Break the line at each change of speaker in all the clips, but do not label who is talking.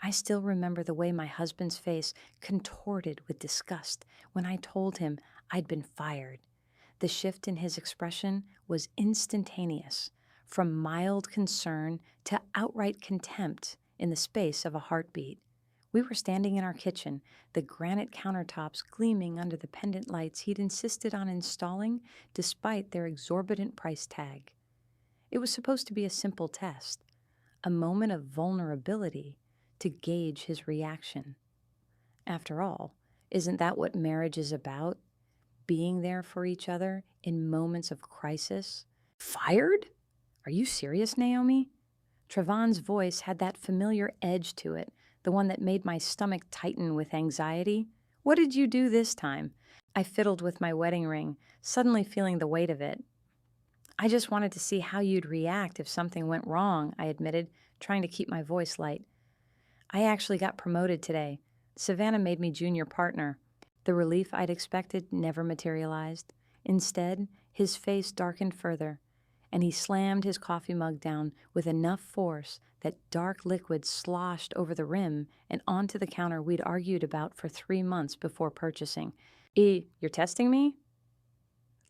I still remember the way my husband's face contorted with disgust when I told him I'd been fired. The shift in his expression was instantaneous, from mild concern to outright contempt in the space of a heartbeat. We were standing in our kitchen, the granite countertops gleaming under the pendant lights he'd insisted on installing despite their exorbitant price tag. It was supposed to be a simple test, a moment of vulnerability to gauge his reaction. After all, isn't that what marriage is about? Being there for each other in moments of crisis? Fired? Are you serious, Naomi? Trevon's voice had that familiar edge to it, the one that made my stomach tighten with anxiety. What did you do this time? I fiddled with my wedding ring, suddenly feeling the weight of it. I just wanted to see how you'd react if something went wrong, I admitted, trying to keep my voice light. I actually got promoted today. Savannah made me junior partner. The relief I'd expected never materialized. Instead, his face darkened further, and he slammed his coffee mug down with enough force that dark liquid sloshed over the rim and onto the counter we'd argued about for 3 months before purchasing. You're testing me?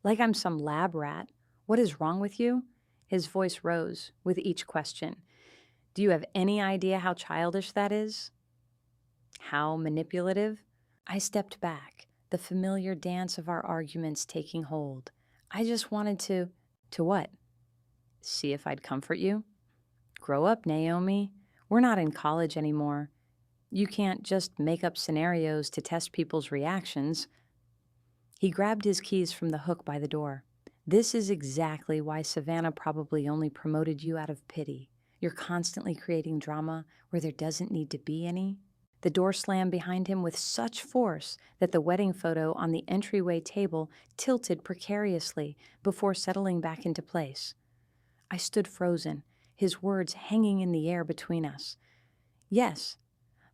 Like I'm some lab rat. What is wrong with you? His voice rose with each question. Do you have any idea how childish that is? How manipulative? I stepped back, the familiar dance of our arguments taking hold. I just wanted to... To what? See if I'd comfort you? Grow up, Naomi. We're not in college anymore. You can't just make up scenarios to test people's reactions. He grabbed his keys from the hook by the door. This is exactly why Savannah probably only promoted you out of pity. You're constantly creating drama where there doesn't need to be any. The door slammed behind him with such force that the wedding photo on the entryway table tilted precariously before settling back into place. I stood frozen, his words hanging in the air between us. Yes,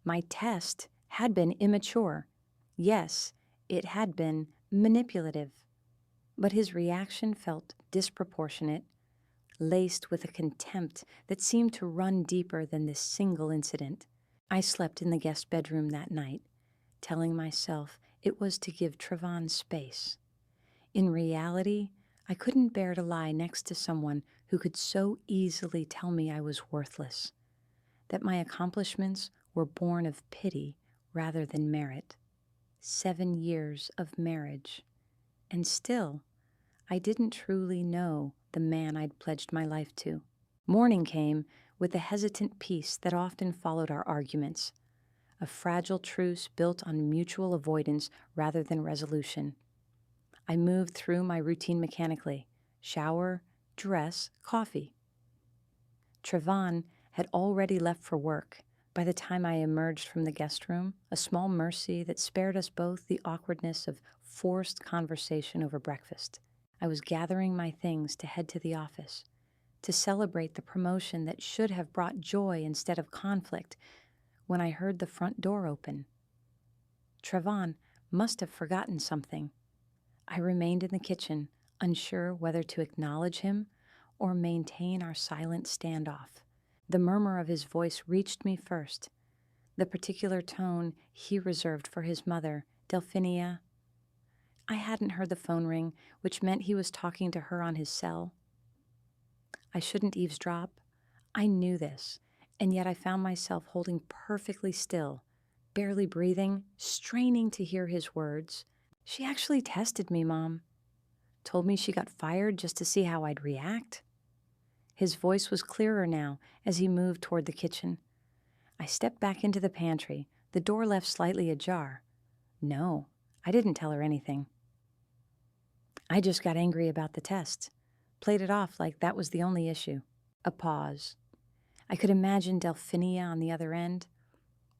my test had been immature. Yes, it had been manipulative. But his reaction felt disproportionate, laced with a contempt that seemed to run deeper than this single incident. I slept in the guest bedroom that night, telling myself it was to give Trevon space. In reality, I couldn't bear to lie next to someone who could so easily tell me I was worthless, that my accomplishments were born of pity rather than merit. 7 years of marriage, and still, I didn't truly know the man I'd pledged my life to. Morning came with the hesitant peace that often followed our arguments, a fragile truce built on mutual avoidance rather than resolution. I moved through my routine mechanically: shower, dress, coffee. Trevon had already left for work by the time I emerged from the guest room, a small mercy that spared us both the awkwardness of forced conversation over breakfast. I was gathering my things to head to the office, to celebrate the promotion that should have brought joy instead of conflict, when I heard the front door open. Trevon must have forgotten something. I remained in the kitchen, unsure whether to acknowledge him or maintain our silent standoff. The murmur of his voice reached me first, the particular tone he reserved for his mother, Delphinia. I hadn't heard the phone ring, which meant he was talking to her on his cell. I shouldn't eavesdrop. I knew this, and yet I found myself holding perfectly still, barely breathing, straining to hear his words. She actually tested me, Mom. Told me she got fired just to see how I'd react. His voice was clearer now as he moved toward the kitchen. I stepped back into the pantry, the door left slightly ajar. No, I didn't tell her anything. I just got angry about the test, played it off like that was the only issue. A pause. I could imagine Delphinia on the other end,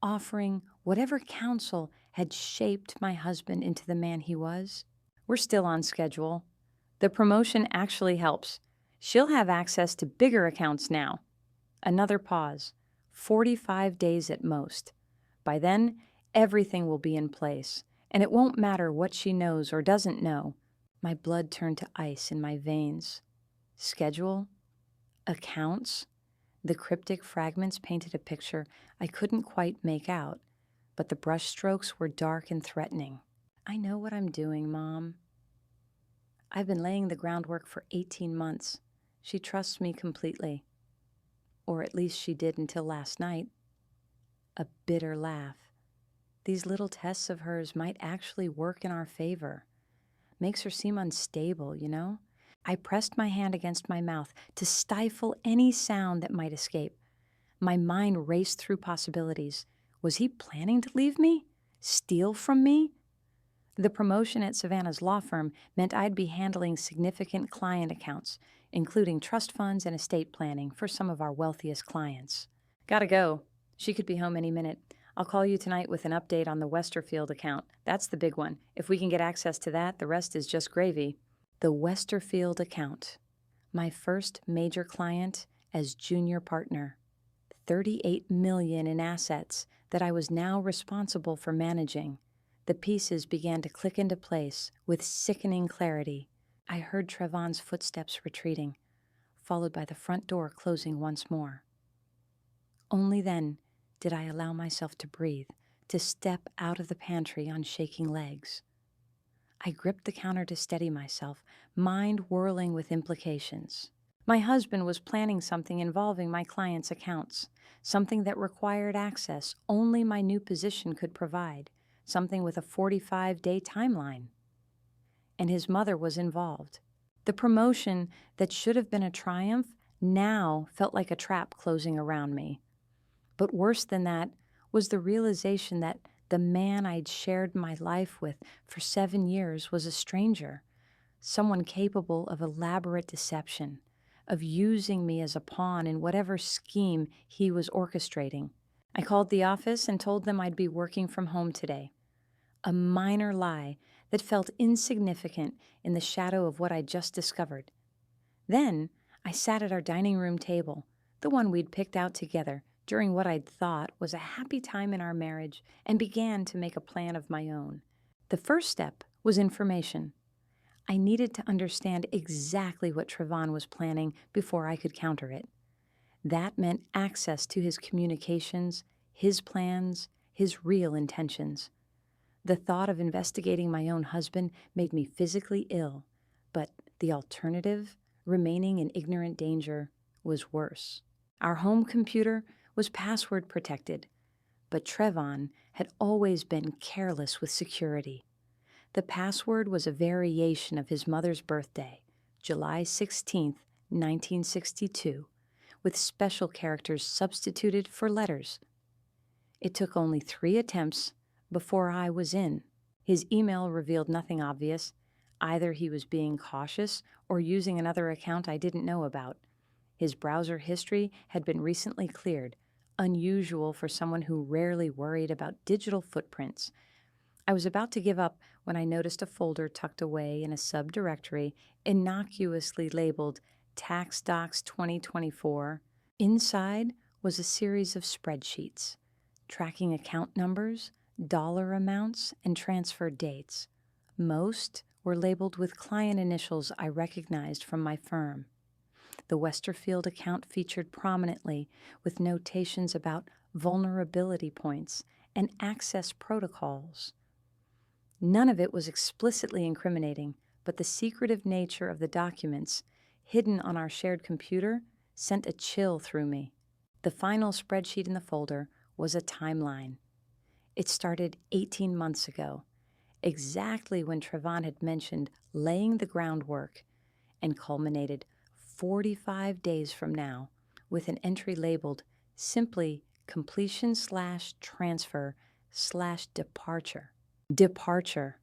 offering whatever counsel had shaped my husband into the man he was. We're still on schedule. The promotion actually helps. She'll have access to bigger accounts now. Another pause. 45 days at most. By then, everything will be in place, and it won't matter what she knows or doesn't know. My blood turned to ice in my veins. Schedule? Accounts? The cryptic fragments painted a picture I couldn't quite make out, but the brushstrokes were dark and threatening. "I know what I'm doing, Mom. I've been laying the groundwork for 18 months. She trusts me completely. Or at least she did until last night." A bitter laugh. "These little tests of hers might actually work in our favor. Makes her seem unstable, you know?" I pressed my hand against my mouth to stifle any sound that might escape. My mind raced through possibilities. Was he planning to leave me? Steal from me? The promotion at Savannah's law firm meant I'd be handling significant client accounts, including trust funds and estate planning for some of our wealthiest clients. "Gotta go. She could be home any minute. I'll call you tonight with an update on the Westerfield account. That's the big one. If we can get access to that, the rest is just gravy." The Westerfield account. My first major client as junior partner. $38 million in assets that I was now responsible for managing. The pieces began to click into place with sickening clarity. I heard Trevon's footsteps retreating, followed by the front door closing once more. Only then did I allow myself to breathe, to step out of the pantry on shaking legs. I gripped the counter to steady myself, mind whirling with implications. My husband was planning something involving my client's accounts, something that required access only my new position could provide, something with a 45-day timeline. And his mother was involved. The promotion that should have been a triumph now felt like a trap closing around me. But worse than that was the realization that the man I'd shared my life with for 7 years was a stranger, someone capable of elaborate deception, of using me as a pawn in whatever scheme he was orchestrating. I called the office and told them I'd be working from home today. A minor lie that felt insignificant in the shadow of what I'd just discovered. Then I sat at our dining room table, the one we'd picked out together during what I'd thought was a happy time in our marriage, and began to make a plan of my own. The first step was information. I needed to understand exactly what Trevon was planning before I could counter it. That meant access to his communications, his plans, his real intentions. The thought of investigating my own husband made me physically ill, but the alternative, remaining in ignorant danger, was worse. Our home computer was password protected, but Trevon had always been careless with security. The password was a variation of his mother's birthday, July 16, 1962, with special characters substituted for letters. It took only 3 attempts before I was in. His email revealed nothing obvious. Either he was being cautious or using another account I didn't know about. His browser history had been recently cleared, unusual for someone who rarely worried about digital footprints. I was about to give up when I noticed a folder tucked away in a subdirectory innocuously labeled Tax Docs 2024. Inside was a series of spreadsheets, tracking account numbers, dollar amounts, and transfer dates. Most were labeled with client initials I recognized from my firm. The Westerfield account featured prominently with notations about vulnerability points and access protocols. None of it was explicitly incriminating, but the secretive nature of the documents, hidden on our shared computer, sent a chill through me. The final spreadsheet in the folder was a timeline. It started 18 months ago, exactly when Trevon had mentioned laying the groundwork, and culminated 45 days from now with an entry labeled simply completion/transfer/departure. Departure.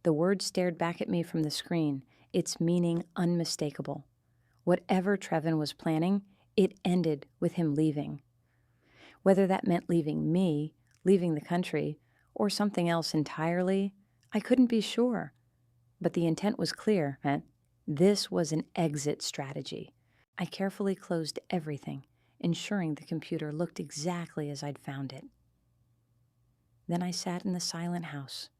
The word stared back at me from the screen, its meaning unmistakable. Whatever Trevon was planning, it ended with him leaving. Whether that meant leaving me, leaving the country, or something else entirely, I couldn't be sure. But the intent was clear. This was an exit strategy. I carefully closed everything, ensuring the computer looked exactly as I'd found it. Then I sat in the silent house,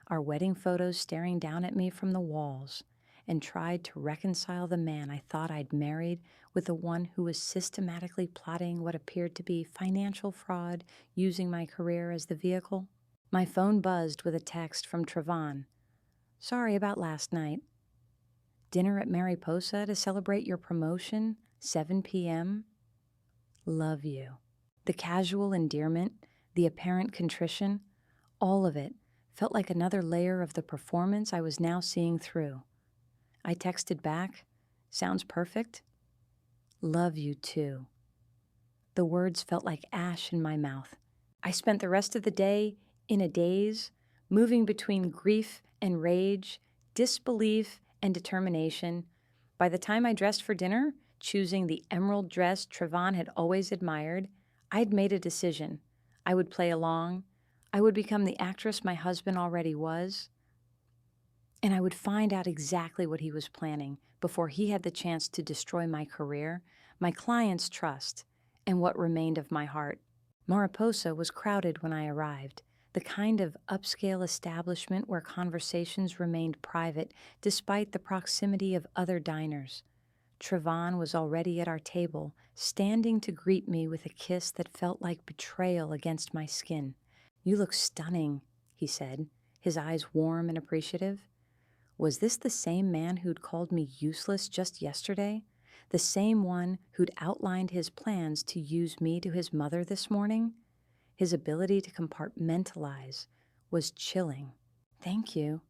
our wedding photos staring down at me from the walls, and tried to reconcile the man I thought I'd married with the one who was systematically plotting what appeared to be financial fraud using my career as the vehicle. My phone buzzed with a text from Trevon. "Sorry about last night. Dinner at Mariposa to celebrate your promotion, 7 p.m. Love you." The casual endearment, the apparent contrition, all of it felt like another layer of the performance I was now seeing through. I texted back, "Sounds perfect. Love you too." The words felt like ash in my mouth. I spent the rest of the day in a daze, moving between grief and rage, disbelief and determination. By the time I dressed for dinner, choosing the emerald dress Trevon had always admired, I'd made a decision. I would play along. I would become the actress my husband already was. And I would find out exactly what he was planning before he had the chance to destroy my career, my clients' trust, and what remained of my heart. Mariposa was crowded when I arrived, the kind of upscale establishment where conversations remained private despite the proximity of other diners. Trevon was already at our table, standing to greet me with a kiss that felt like betrayal against my skin. "You look stunning," he said, his eyes warm and appreciative. Was this the same man who'd called me useless just yesterday? The same one who'd outlined his plans to use me to his mother this morning? His ability to compartmentalize was chilling. "Thank you,"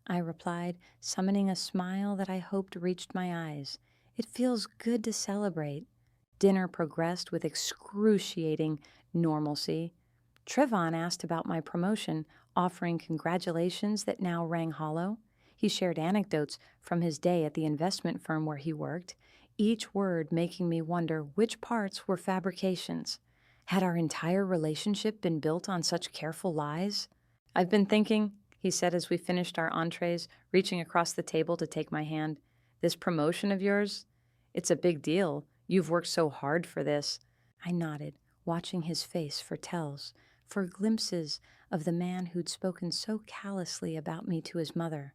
I replied, summoning a smile that I hoped reached my eyes. "It feels good to celebrate." Dinner progressed with excruciating normalcy. Trevon asked about my promotion, offering congratulations that now rang hollow. He shared anecdotes from his day at the investment firm where he worked, each word making me wonder which parts were fabrications. Had our entire relationship been built on such careful lies? "I've been thinking," he said as we finished our entrees, reaching across the table to take my hand. "This promotion of yours, it's a big deal. You've worked so hard for this." I nodded, watching his face for tells, for glimpses of the man who'd spoken so callously about me to his mother.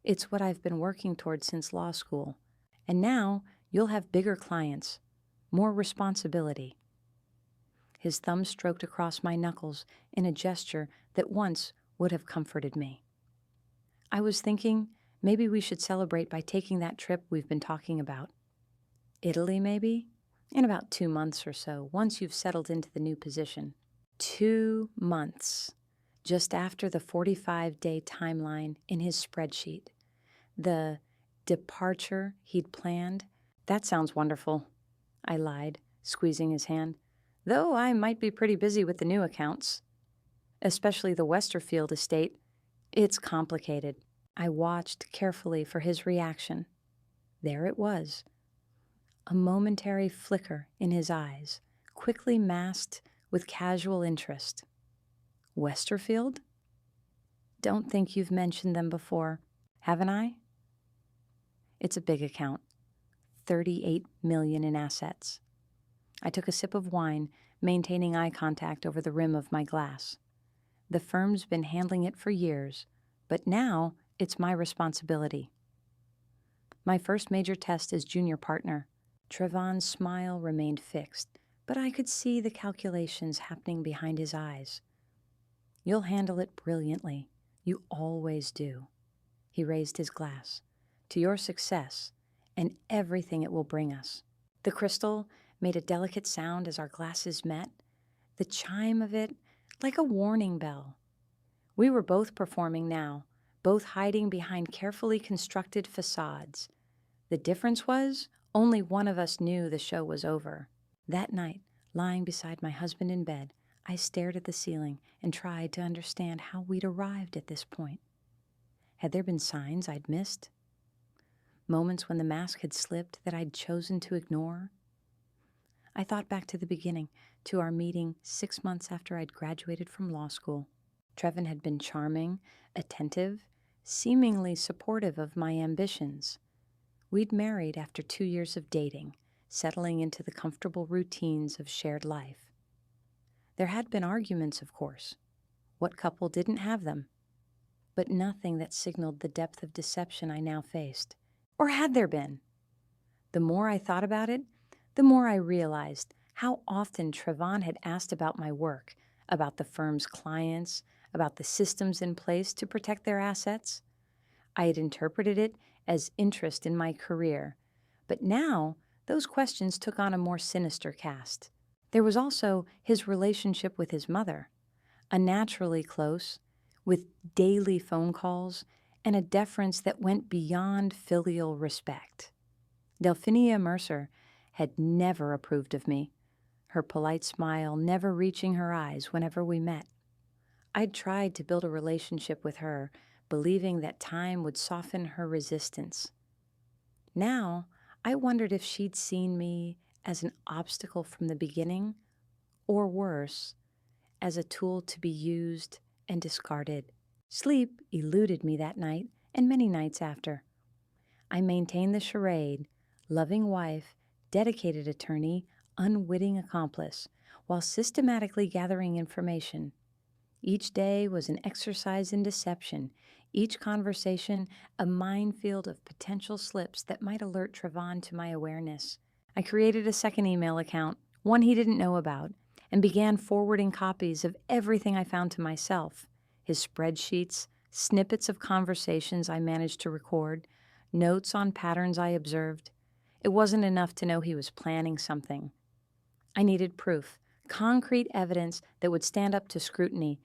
"It's what I've been working toward since law school. And now you'll have bigger clients, more responsibility." His thumb stroked across my knuckles in a gesture that once would have comforted me. "I was thinking maybe we should celebrate by taking that trip we've been talking about. Italy, maybe? In about 2 months or so, once you've settled into the new position." 2 months. Just after the 45-day timeline in his spreadsheet. The departure he'd planned. "That sounds wonderful," I lied, squeezing his hand. "Though I might be pretty busy with the new accounts. Especially the Westerfield estate. It's complicated." I watched carefully for his reaction. There it was. A momentary flicker in his eyes, quickly masked with casual interest. "Westerfield? Don't think you've mentioned them before, haven't I?" "It's a big account. 38 million in assets." I took a sip of wine, maintaining eye contact over the rim of my glass. "The firm's been handling it for years, but now it's my responsibility. My first major test as junior partner." Trevon's smile remained fixed, but I could see the calculations happening behind his eyes. "You'll handle it brilliantly. You always do." He raised his glass. "To your success and everything it will bring us." The crystal made a delicate sound as our glasses met, the chime of it like a warning bell. We were both performing now, both hiding behind carefully constructed facades. The difference was, only one of us knew the show was over. That night, lying beside my husband in bed, I stared at the ceiling and tried to understand how we'd arrived at this point. Had there been signs I'd missed? Moments when the mask had slipped that I'd chosen to ignore? I thought back to the beginning, to our meeting 6 months after I'd graduated from law school. Trevon had been charming, attentive, seemingly supportive of my ambitions. We'd married after 2 years of dating, settling into the comfortable routines of shared life. There had been arguments, of course. What couple didn't have them? but nothing that signaled the depth of deception I now faced. Or had there been? The more I thought about it, the more I realized how often Trevon had asked about my work, about the firm's clients, about the systems in place to protect their assets. I had interpreted it as interest in my career, but now those questions took on a more sinister cast. There was also his relationship with his mother, unnaturally close, with daily phone calls and a deference that went beyond filial respect. Delphinia Mercer had never approved of me, her polite smile never reaching her eyes whenever we met. I'd tried to build a relationship with her, believing that time would soften her resistance. Now, I wondered if she'd seen me as an obstacle from the beginning, or worse, as a tool to be used and discarded. Sleep eluded me that night and many nights after. I maintained the charade, loving wife, dedicated attorney, unwitting accomplice, while systematically gathering information. Each day was an exercise in deception, each conversation a minefield of potential slips that might alert Trevon to my awareness. I created a second email account, one he didn't know about, and began forwarding copies of everything I found to myself: his spreadsheets, snippets of conversations I managed to record, notes on patterns I observed. It wasn't enough to know he was planning something. I needed proof, concrete evidence that would stand up to scrutiny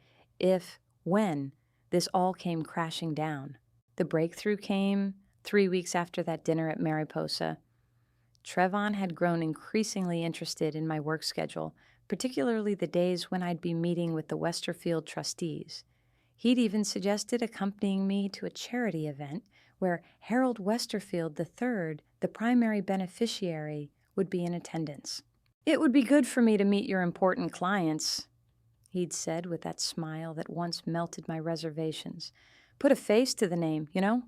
when this all came crashing down. The breakthrough came 3 weeks after that dinner at Mariposa. Trevon had grown increasingly interested in my work schedule, particularly the days when I'd be meeting with the Westerfield trustees. He'd even suggested accompanying me to a charity event where Harold Westerfield III, the primary beneficiary, would be in attendance. "It would be good for me to meet your important clients," he'd said with that smile that once melted my reservations. "Put a face to the name, you know?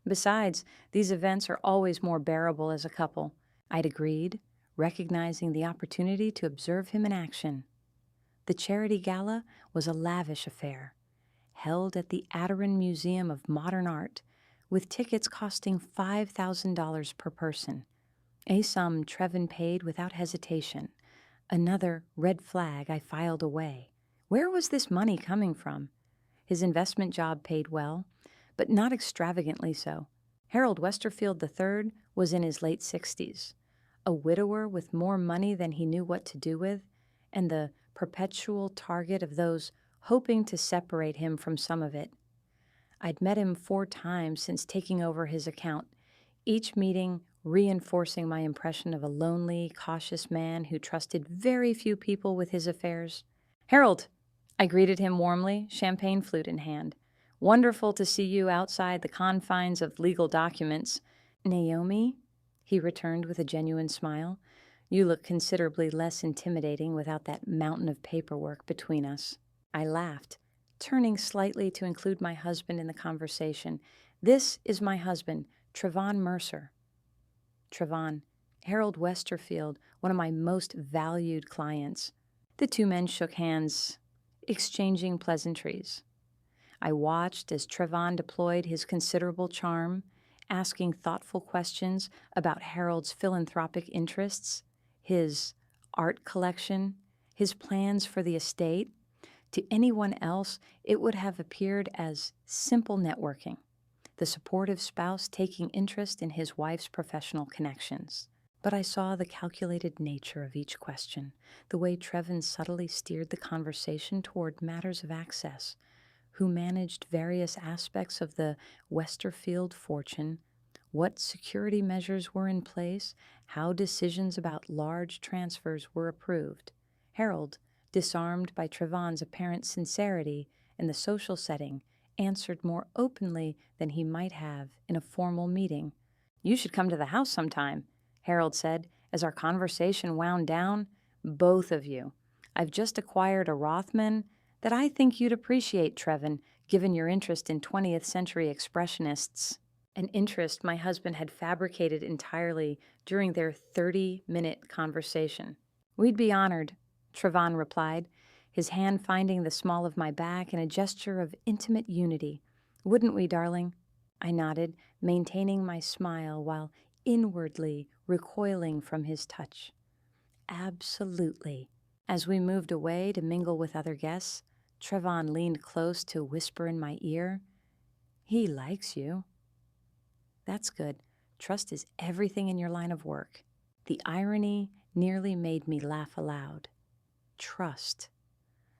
Besides, these events are always more bearable as a couple." I'd agreed, recognizing the opportunity to observe him in action. The charity gala was a lavish affair, held at the Adiron Museum of Modern Art, with tickets costing $5,000 per person, a sum Trevon paid without hesitation. Another red flag I filed away. Where was this money coming from? His investment job paid well, but not extravagantly so. Harold Westerfield III was in his late 60s, a widower with more money than he knew what to do with, and the perpetual target of those hoping to separate him from some of it. I'd met him 4 times since taking over his account, each meeting reinforcing my impression of a lonely, cautious man who trusted very few people with his affairs. "Harold," I greeted him warmly, champagne flute in hand. "Wonderful to see you outside the confines of legal documents." "Naomi," he returned with a genuine smile, "you look considerably less intimidating without that mountain of paperwork between us." I laughed, turning slightly to include my husband in the conversation. "This is my husband, Trevon Mercer." Trevon, Harold Westerfield, one of my most valued clients. The 2 men shook hands, exchanging pleasantries. I watched as Trevon deployed his considerable charm, asking thoughtful questions about Harold's philanthropic interests, his art collection, his plans for the estate. To anyone else, it would have appeared as simple networking, the supportive spouse taking interest in his wife's professional connections. But I saw the calculated nature of each question, the way Trevon subtly steered the conversation toward matters of access, who managed various aspects of the Westerfield fortune, what security measures were in place, how decisions about large transfers were approved. Harold, disarmed by Trevon's apparent sincerity in the social setting, answered more openly than he might have in a formal meeting. "You should come to the house sometime," Harold said as our conversation wound down. "Both of you. I've just acquired a Rothman that I think you'd appreciate, Trevon, given your interest in 20th century expressionists." An interest my husband had fabricated entirely during their 30-minute conversation. "We'd be honored," Trevon replied, his hand finding the small of my back in a gesture of intimate unity. "Wouldn't we, darling?" I nodded, maintaining my smile while inwardly recoiling from his touch. "Absolutely." As we moved away to mingle with other guests, Trevon leaned close to whisper in my ear, "He likes you." "That's good. Trust is everything in your line of work." The irony nearly made me laugh aloud. Trust.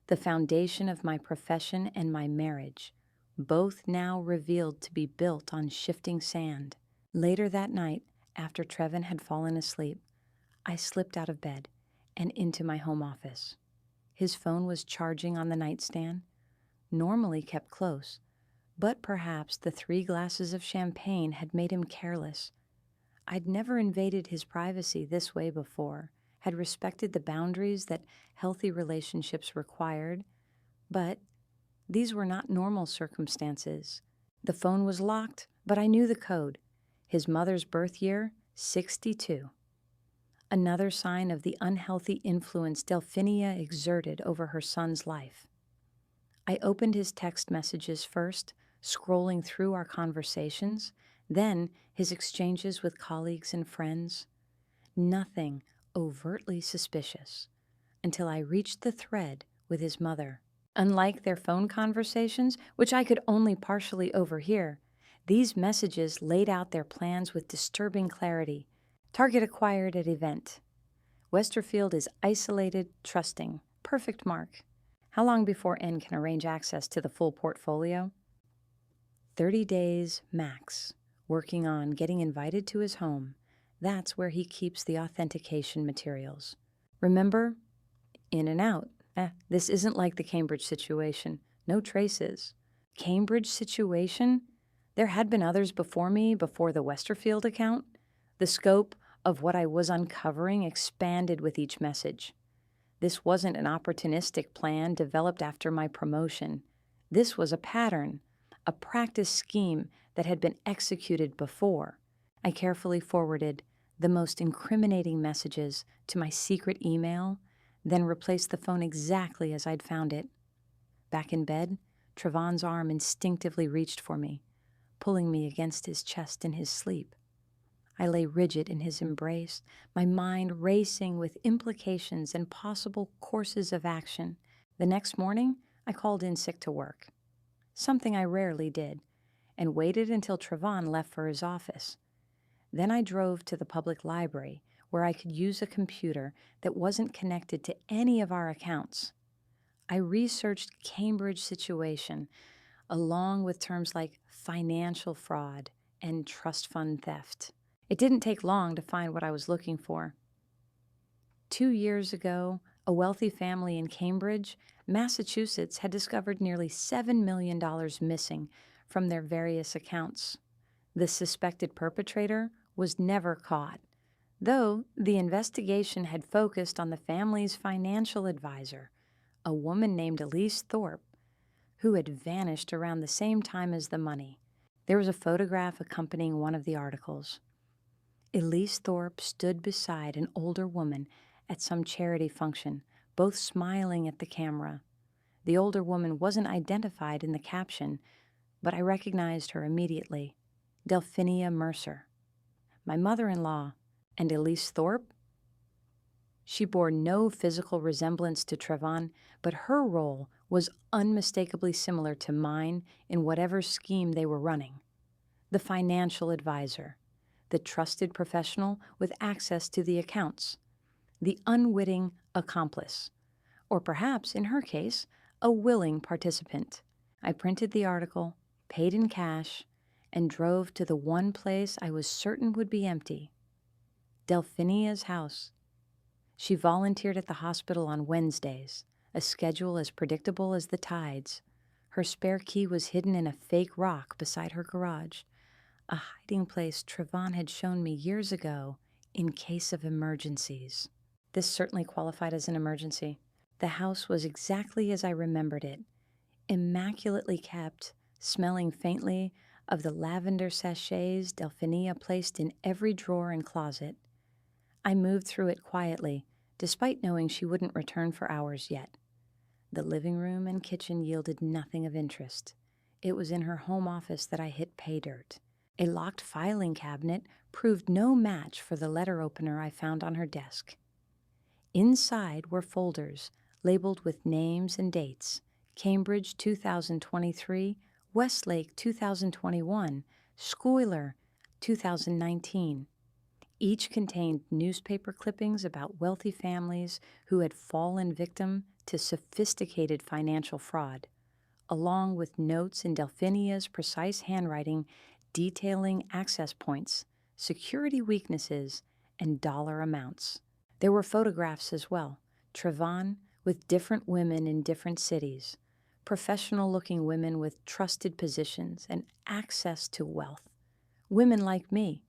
The foundation of my profession and my marriage, both now revealed to be built on shifting sand. Later that night, after Trevon had fallen asleep, I slipped out of bed and into my home office. His phone was charging on the nightstand, normally kept close, but perhaps the 3 glasses of champagne had made him careless. I'd never invaded his privacy this way before, had respected the boundaries that healthy relationships required, but these were not normal circumstances. The phone was locked, but I knew the code. His mother's birth year, 62. Another sign of the unhealthy influence Delphinia exerted over her son's life. I opened his text messages first, scrolling through our conversations, then his exchanges with colleagues and friends. Nothing overtly suspicious, until I reached the thread with his mother. Unlike their phone conversations, which I could only partially overhear, these messages laid out their plans with disturbing clarity. Target acquired at event. Westerfield is isolated, trusting. Perfect mark. How long before N can arrange access to the full portfolio? 30 days max. Working on getting invited to his home. That's where he keeps the authentication materials. Remember? In and out. This isn't like the Cambridge situation. No traces. Cambridge situation? There had been others before me, before the Westerfield account. The scope of what I was uncovering expanded with each message. This wasn't an opportunistic plan developed after my promotion. This was a pattern, a practice scheme that had been executed before. I carefully forwarded the most incriminating messages to my secret email, then replaced the phone exactly as I'd found it. Back in bed, Trevon's arm instinctively reached for me, pulling me against his chest in his sleep. I lay rigid in his embrace, my mind racing with implications and possible courses of action. The next morning, I called in sick to work, something I rarely did, and waited until Trevon left for his office. Then I drove to the public library, where I could use a computer that wasn't connected to any of our accounts. I researched Cambridge situation, along with terms like financial fraud and trust fund theft. It didn't take long to find what I was looking for. 2 years ago, a wealthy family in Cambridge, Massachusetts, had discovered nearly $7 million missing from their various accounts. The suspected perpetrator was never caught, though the investigation had focused on the family's financial advisor, a woman named Elise Thorpe, who had vanished around the same time as the money. There was a photograph accompanying one of the articles. Elise Thorpe stood beside an older woman at some charity function, both smiling at the camera. The older woman wasn't identified in the caption, but I recognized her immediately. Delphinia Mercer. My mother-in-law. And Elise Thorpe? She bore no physical resemblance to Trevon, but her role was unmistakably similar to mine in whatever scheme they were running. The financial advisor, the trusted professional with access to the accounts, the unwitting accomplice, or perhaps, in her case, a willing participant. I printed the article, paid in cash, and drove to the one place I was certain would be empty, Delphinia's house. She volunteered at the hospital on Wednesdays, a schedule as predictable as the tides. Her spare key was hidden in a fake rock beside her garage, a hiding place Trevon had shown me years ago in case of emergencies. This certainly qualified as an emergency. The house was exactly as I remembered it, immaculately kept, smelling faintly of the lavender sachets Delphinia placed in every drawer and closet. I moved through it quietly, despite knowing she wouldn't return for hours yet. The living room and kitchen yielded nothing of interest. It was in her home office that I hit pay dirt. A locked filing cabinet proved no match for the letter opener I found on her desk. Inside were folders labeled with names and dates: Cambridge 2023, Westlake 2021, Schuyler 2019. Each contained newspaper clippings about wealthy families who had fallen victim to sophisticated financial fraud, along with notes in Delphinia's precise handwriting detailing access points, security weaknesses, and dollar amounts. There were photographs as well, Trevon with different women in different cities, professional-looking women with trusted positions and access to wealth, women like me,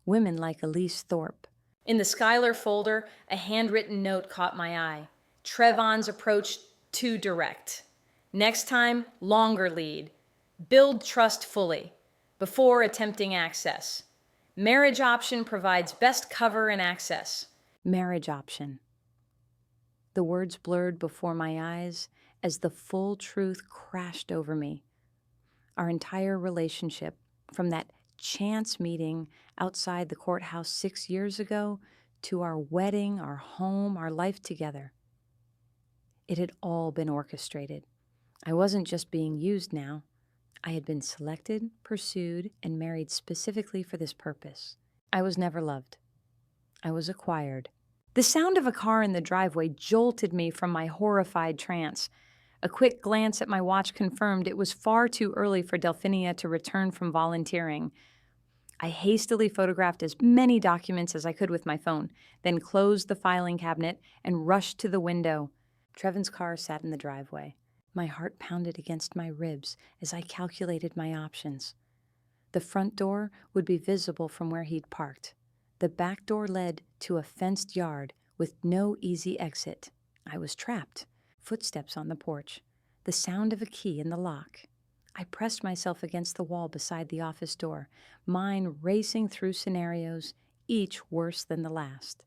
women like Elise Thorpe. In the Schuyler folder, a handwritten note caught my eye. Trevon's approach too direct. Next time, longer lead. Build trust fully before attempting access. Marriage option provides best cover and access. Marriage option. The words blurred before my eyes as the full truth crashed over me. Our entire relationship, from that chance meeting outside the courthouse 6 years ago to our wedding, our home, our life together. It had all been orchestrated. I wasn't just being used now. I had been selected, pursued, and married specifically for this purpose. I was never loved. I was acquired. The sound of a car in the driveway jolted me from my horrified trance. A quick glance at my watch confirmed it was far too early for Delphinia to return from volunteering. I hastily photographed as many documents as I could with my phone, then closed the filing cabinet and rushed to the window. Trevon's car sat in the driveway. My heart pounded against my ribs as I calculated my options. The front door would be visible from where he'd parked. The back door led to a fenced yard with no easy exit. I was trapped. Footsteps on the porch. The sound of a key in the lock. I pressed myself against the wall beside the office door, mind racing through scenarios, each worse than the last.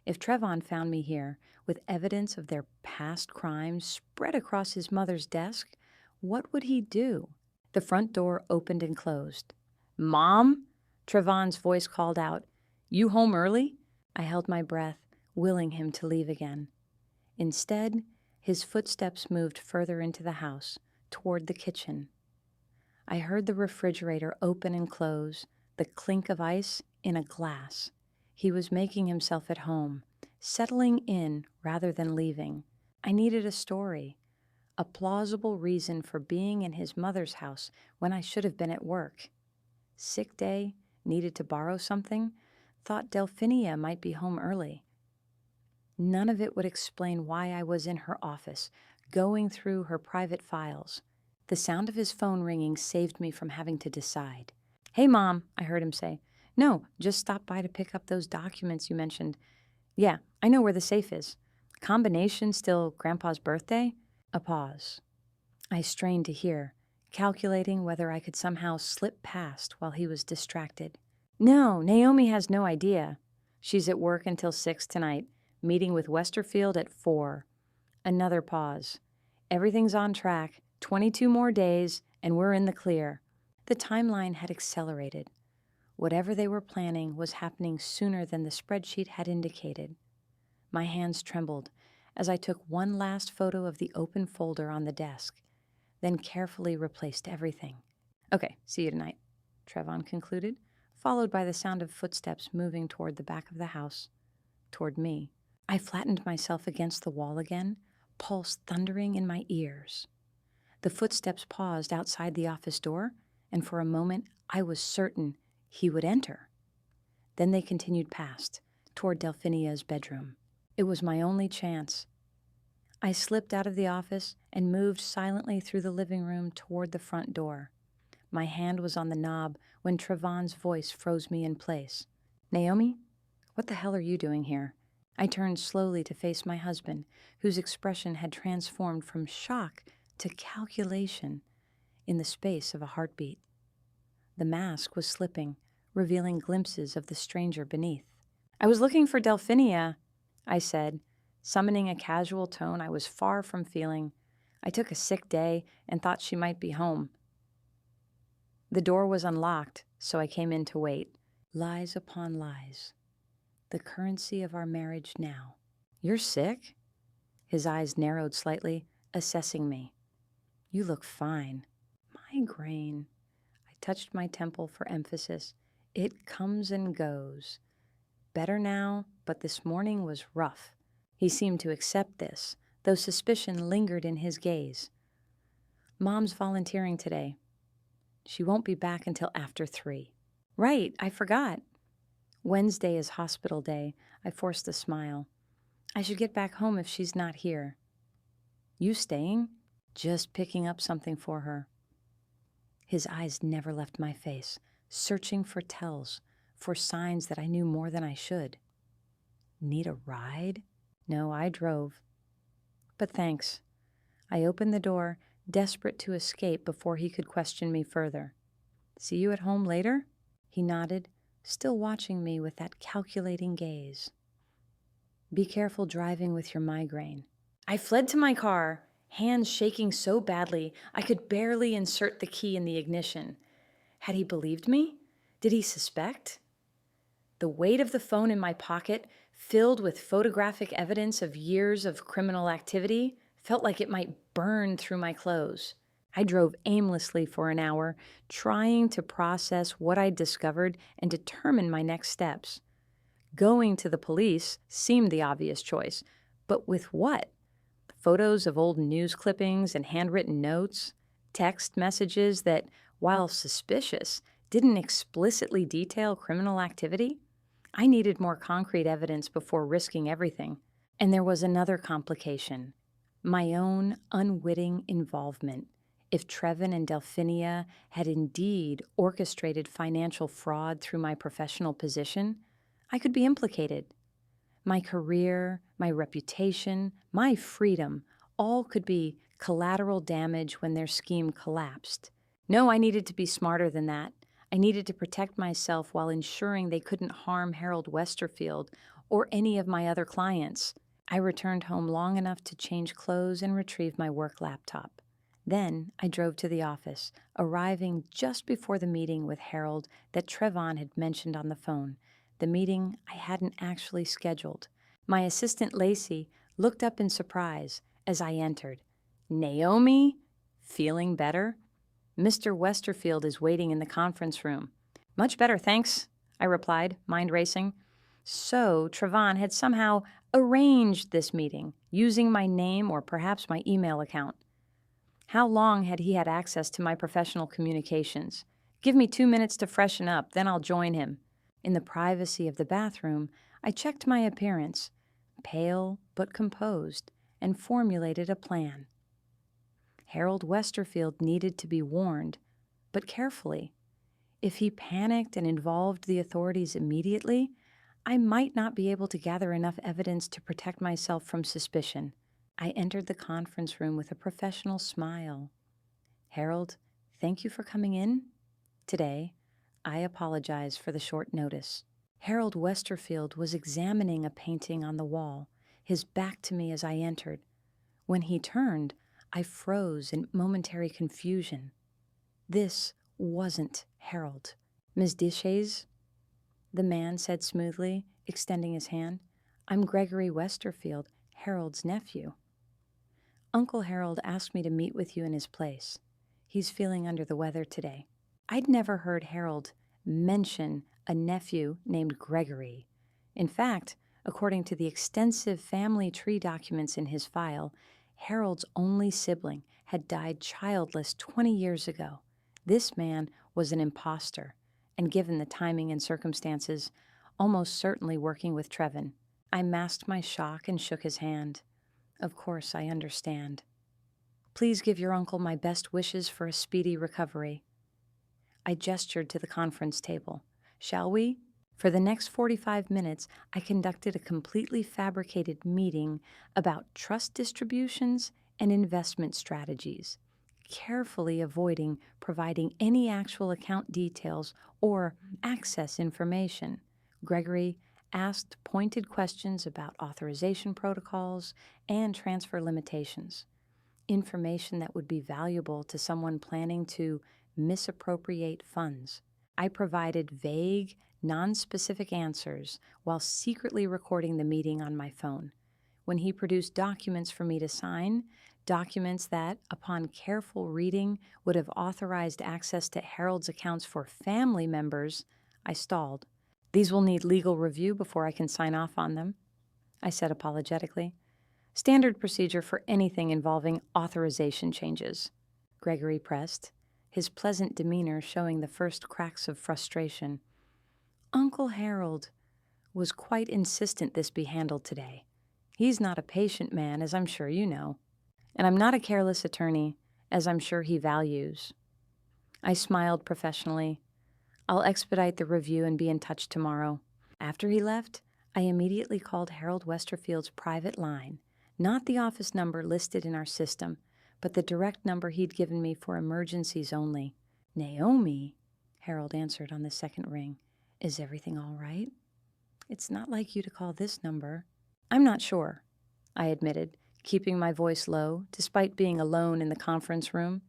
If Trevon found me here, with evidence of their past crimes spread across his mother's desk, what would he do? The front door opened and closed. "Mom?" Trevon's voice called out. "You home early?" I held my breath, willing him to leave again. Instead, his footsteps moved further into the house, toward the kitchen. I heard the refrigerator open and close, the clink of ice in a glass. He was making himself at home, settling in rather than leaving. I needed a story, a plausible reason for being in his mother's house when I should have been at work. Sick day, needed to borrow something, thought Delphinia might be home early. None of it would explain why I was in her office, going through her private files. The sound of his phone ringing saved me from having to decide. "Hey, Mom," I heard him say. "No, just stopped by to pick up those documents you mentioned." "Yeah, I know where the safe is. Combination still Grandpa's birthday?" A pause. I strained to hear, calculating whether I could somehow slip past while he was distracted. "No, Naomi has no idea. She's at work until 6 tonight, meeting with Westerfield at 4. Another pause. "Everything's on track, 22 more days, and we're in the clear." The timeline had accelerated. Whatever they were planning was happening sooner than the spreadsheet had indicated. My hands trembled as I took one last photo of the open folder on the desk, then carefully replaced everything. "Okay, see you tonight," Trevon concluded, followed by the sound of footsteps moving toward the back of the house, toward me. I flattened myself against the wall again, pulse thundering in my ears. The footsteps paused outside the office door, and for a moment I was certain he would enter. Then they continued past, toward Delphinia's bedroom. It was my only chance. I slipped out of the office and moved silently through the living room toward the front door. My hand was on the knob when Trevon's voice froze me in place. "Naomi, what the hell are you doing here?" I turned slowly to face my husband, whose expression had transformed from shock to calculation in the space of a heartbeat. The mask was slipping, revealing glimpses of the stranger beneath. "I was looking for Delphinia," I said, Summoning a casual tone I was far from feeling, I took a sick day and thought she might be home. The door was unlocked, so I came in to wait. Lies upon lies. The currency of our marriage now. You're sick? His eyes narrowed slightly, assessing me. You look fine. Migraine. I touched my temple for emphasis. It comes and goes. Better now, but this morning was rough. He seemed to accept this, though suspicion lingered in his gaze. Mom's volunteering today. She won't be back until after 3. Right, I forgot. Wednesday is hospital day. I forced a smile. I should get back home if she's not here. You staying? Just picking up something for her. His eyes never left my face, searching for tells, for signs that I knew more than I should. Need a ride? No, I drove. But thanks. I opened the door, desperate to escape before he could question me further. See you at home later? He nodded, still watching me with that calculating gaze. Be careful driving with your migraine. I fled to my car, hands shaking so badly I could barely insert the key in the ignition. Had he believed me? Did he suspect? The weight of the phone in my pocket, filled with photographic evidence of years of criminal activity, felt like it might burn through my clothes. I drove aimlessly for an hour, trying to process what I'd discovered and determine my next steps. Going to the police seemed the obvious choice, but with what? Photos of old news clippings and handwritten notes, text messages that, while suspicious, didn't explicitly detail criminal activity? I needed more concrete evidence before risking everything. And there was another complication, my own unwitting involvement. If Trevin and Delphinia had indeed orchestrated financial fraud through my professional position, I could be implicated. My career, my reputation, my freedom, all could be collateral damage when their scheme collapsed. No, I needed to be smarter than that. I needed to protect myself while ensuring they couldn't harm Harold Westerfield or any of my other clients. I returned home long enough to change clothes and retrieve my work laptop. Then I drove to the office, arriving just before the meeting with Harold that Trevon had mentioned on the phone, the meeting I hadn't actually scheduled. My assistant Lacey looked up in surprise as I entered. Naomi? Feeling better? Mr. Westerfield is waiting in the conference room. Much better, thanks, I replied, mind racing. So Trevon had somehow arranged this meeting, using my name or perhaps my email account. How long had he had access to my professional communications? Give me 2 minutes to freshen up, then I'll join him. In the privacy of the bathroom, I checked my appearance, pale but composed, and formulated a plan. Harold Westerfield needed to be warned, but carefully. If he panicked and involved the authorities immediately, I might not be able to gather enough evidence to protect myself from suspicion. I entered the conference room with a professional smile. Harold, thank you for coming in today. I apologize for the short notice. Harold Westerfield was examining a painting on the wall, his back to me as I entered. When he turned, I froze in momentary confusion. This wasn't Harold. Ms. Dishes? The man said smoothly, extending his hand. I'm Gregory Westerfield, Harold's nephew. Uncle Harold asked me to meet with you in his place. He's feeling under the weather today. I'd never heard Harold mention a nephew named Gregory. In fact, according to the extensive family tree documents in his file, Harold's only sibling had died childless 20 years ago. This man was an imposter, and given the timing and circumstances, almost certainly working with Trevin. I masked my shock and shook his hand. Of course, I understand. Please give your uncle my best wishes for a speedy recovery. I gestured to the conference table. Shall we? For the next 45 minutes, I conducted a completely fabricated meeting about trust distributions and investment strategies, carefully avoiding providing any actual account details or access information. Gregory, asked pointed questions about authorization protocols and transfer limitations, information that would be valuable to someone planning to misappropriate funds. I provided vague, non-specific answers while secretly recording the meeting on my phone. When he produced documents for me to sign, documents that, upon careful reading, would have authorized access to Harold's accounts for family members, I stalled. "These will need legal review before I can sign off on them," I said apologetically. "Standard procedure for anything involving authorization changes," Gregory pressed, his pleasant demeanor showing the first cracks of frustration. Uncle Harold was quite insistent this be handled today. He's not a patient man, as I'm sure you know, and I'm not a careless attorney, as I'm sure he values. I smiled professionally. "I'll expedite the review and be in touch tomorrow." After he left, I immediately called Harold Westerfield's private line, not the office number listed in our system, but the direct number he'd given me for emergencies only. "Naomi," Harold answered on the second ring. "Is everything all right? It's not like you to call this number." "I'm not sure," I admitted, keeping my voice low, despite being alone in the conference room.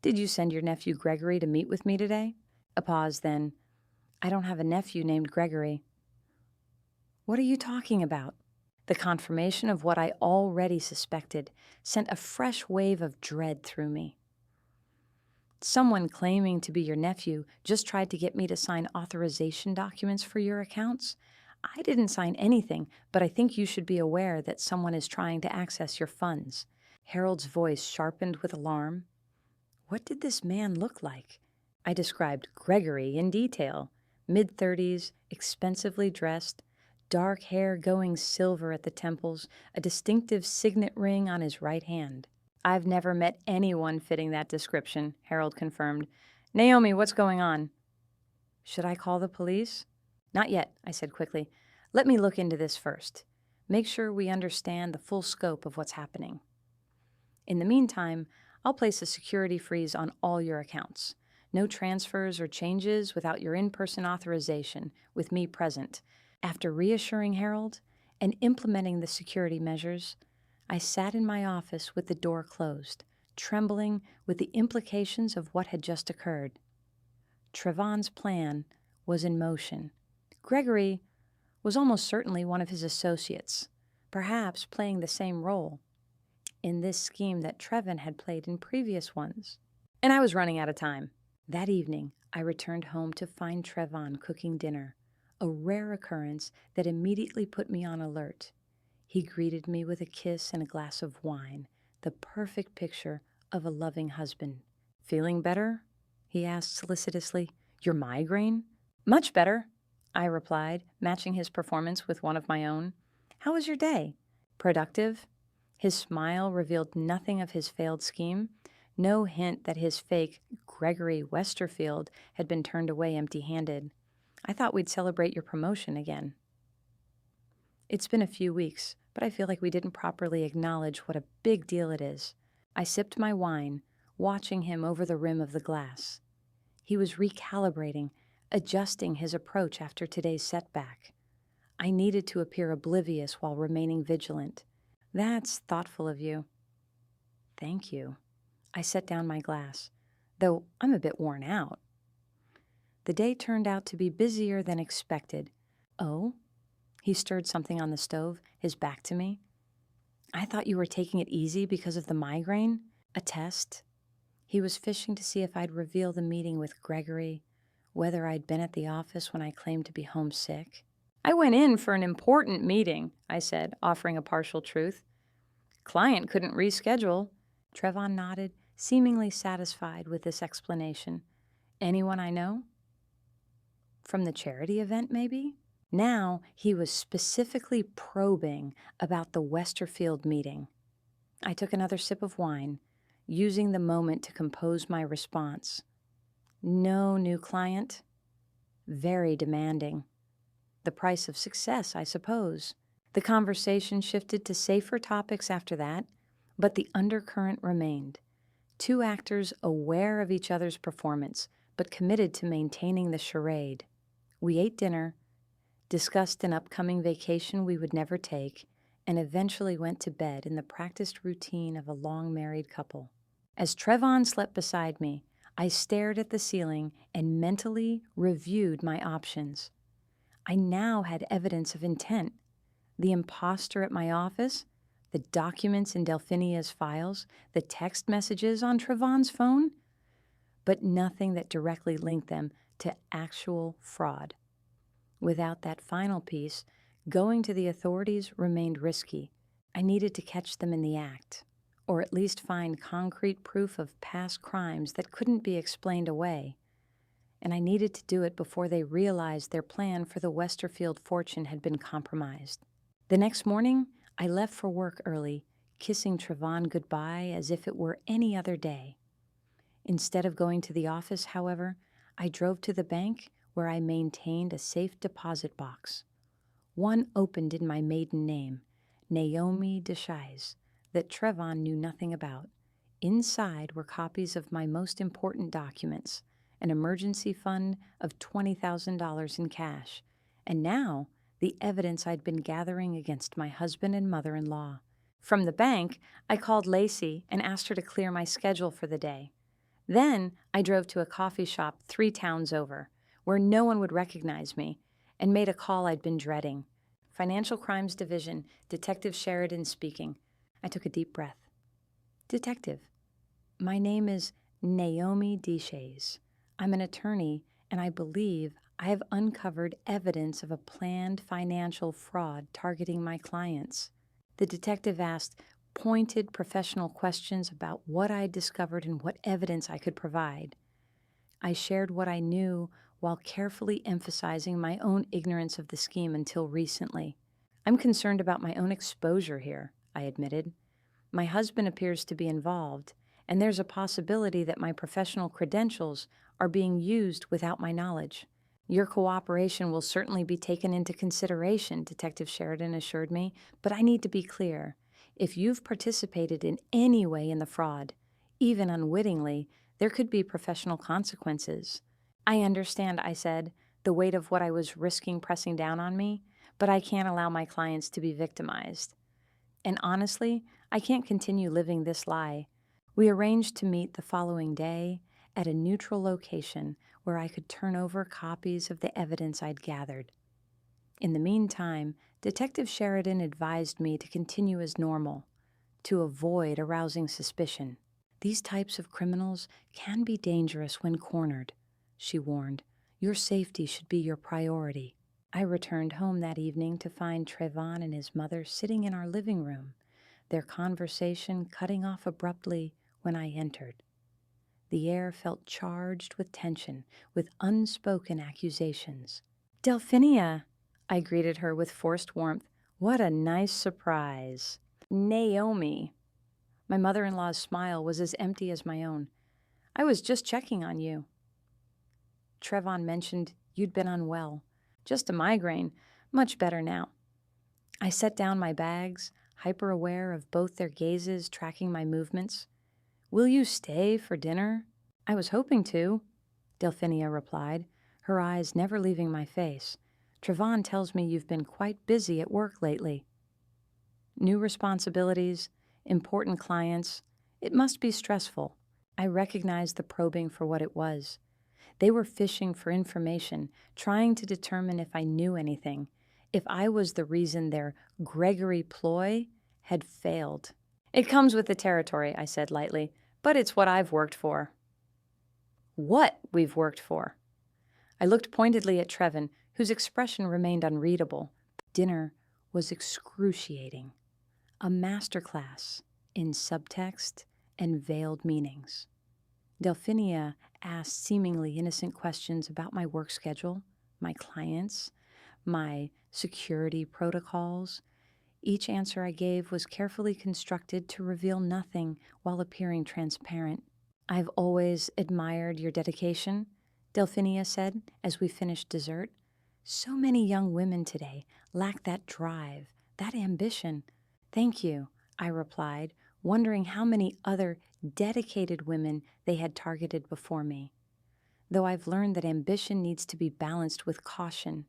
"Did you send your nephew Gregory to meet with me today?" A pause, then, "I don't have a nephew named Gregory." "What are you talking about?" The confirmation of what I already suspected sent a fresh wave of dread through me. "Someone claiming to be your nephew just tried to get me to sign authorization documents for your accounts. I didn't sign anything, but I think you should be aware that someone is trying to access your funds." Harold's voice sharpened with alarm. What did this man look like? I described Gregory in detail. Mid-30s, expensively dressed, dark hair going silver at the temples, a distinctive signet ring on his right hand. "I've never met anyone fitting that description," Harold confirmed. "Naomi, what's going on?" "Should I call the police?" "Not yet," I said quickly. "Let me look into this first. Make sure we understand the full scope of what's happening. In the meantime, I'll place a security freeze on all your accounts. No transfers or changes without your in-person authorization, with me present." After reassuring Harold and implementing the security measures, I sat in my office with the door closed, trembling with the implications of what had just occurred. Trevon's plan was in motion. Gregory was almost certainly one of his associates, perhaps playing the same role in this scheme that Trevon had played in previous ones. And I was running out of time. That evening, I returned home to find Trevon cooking dinner, a rare occurrence that immediately put me on alert. He greeted me with a kiss and a glass of wine, the perfect picture of a loving husband. "Feeling better?" he asked solicitously. "Your migraine?" "Much better," I replied, matching his performance with one of my own. "How was your day?" "Productive." His smile revealed nothing of his failed scheme, no hint that his fake Gregory Westerfield had been turned away empty-handed. "I thought we'd celebrate your promotion again." "It's been a few weeks, but I feel like we didn't properly acknowledge what a big deal it is." I sipped my wine, watching him over the rim of the glass. He was recalibrating, adjusting his approach after today's setback. I needed to appear oblivious while remaining vigilant. "That's thoughtful of you." "Thank you." I set down my glass, though I'm a bit worn out. The day turned out to be busier than expected. "Oh?" He stirred something on the stove, his back to me. "I thought you were taking it easy because of the migraine." "A test." He was fishing to see if I'd reveal the meeting with Gregory, whether I'd been at the office when I claimed to be homesick. "I went in for an important meeting," I said, offering a partial truth. "Client couldn't reschedule." Trevon nodded, seemingly satisfied with this explanation. "Anyone I know?" "From the charity event, maybe?" Now he was specifically probing about the Westerfield meeting. I took another sip of wine, using the moment to compose my response. "No new client?" "Very demanding." "The price of success, I suppose." The conversation shifted to safer topics after that, but the undercurrent remained. Two actors aware of each other's performance, but committed to maintaining the charade. We ate dinner, discussed an upcoming vacation we would never take, and eventually went to bed in the practiced routine of a long married couple. As Trevon slept beside me, I stared at the ceiling and mentally reviewed my options. I now had evidence of intent: the imposter at my office, the documents in Delphinia's files, the text messages on Trevon's phone, but nothing that directly linked them to actual fraud. Without that final piece, going to the authorities remained risky. I needed to catch them in the act, or at least find concrete proof of past crimes that couldn't be explained away. And I needed to do it before they realized their plan for the Westerfield fortune had been compromised. The next morning, I left for work early, kissing Trevon goodbye as if it were any other day. Instead of going to the office, however, I drove to the bank where I maintained a safe deposit box. One opened in my maiden name, Naomi Deshays, that Trevon knew nothing about. Inside were copies of my most important documents, an emergency fund of $20,000 in cash, and now the evidence I'd been gathering against my husband and mother-in-law. From the bank, I called Lacey and asked her to clear my schedule for the day. Then I drove to a coffee shop 3 towns over, where no one would recognize me, and made a call I'd been dreading. Financial Crimes Division, Detective Sheridan speaking. I took a deep breath. Detective, my name is Naomi Deshays. I'm an attorney, and I believe I have uncovered evidence of a planned financial fraud targeting my clients. The detective asked pointed professional questions about what I discovered and what evidence I could provide. I shared what I knew while carefully emphasizing my own ignorance of the scheme until recently. I'm concerned about my own exposure here, I admitted. My husband appears to be involved, and there's a possibility that my professional credentials are being used without my knowledge. Your cooperation will certainly be taken into consideration, Detective Sheridan assured me, but I need to be clear. If you've participated in any way in the fraud, even unwittingly, there could be professional consequences. I understand, I said, the weight of what I was risking pressing down on me, but I can't allow my clients to be victimized. And honestly, I can't continue living this lie. We arranged to meet the following day at a neutral location where I could turn over copies of the evidence I'd gathered. In the meantime, Detective Sheridan advised me to continue as normal, to avoid arousing suspicion. These types of criminals can be dangerous when cornered, she warned. Your safety should be your priority. I returned home that evening to find Trevon and his mother sitting in our living room, their conversation cutting off abruptly when I entered. The air felt charged with tension, with unspoken accusations. "Delphinia," I greeted her with forced warmth. "What a nice surprise." "Naomi." My mother-in-law's smile was as empty as my own. "I was just checking on you." Trevon mentioned you'd been unwell. "Just a migraine. Much better now." I set down my bags, hyper-aware of both their gazes tracking my movements. "Will you stay for dinner?" "I was hoping to," Delphinia replied, her eyes never leaving my face. "Trevon tells me you've been quite busy at work lately." New responsibilities, important clients. It must be stressful. I recognized the probing for what it was. They were fishing for information, trying to determine if I knew anything, if I was the reason their Gregory ploy had failed. "It comes with the territory," I said lightly, "but it's what I've worked for." "What we've worked for?" I looked pointedly at Trevon, whose expression remained unreadable. Dinner was excruciating. A masterclass in subtext and veiled meanings. Delphinia asked seemingly innocent questions about my work schedule, my clients, my security protocols. Each answer I gave was carefully constructed to reveal nothing while appearing transparent. "I've always admired your dedication," Delphinia said as we finished dessert. "So many young women today lack that drive, that ambition." "Thank you," I replied, wondering how many other dedicated women they had targeted before me, though I've learned that ambition needs to be balanced with caution.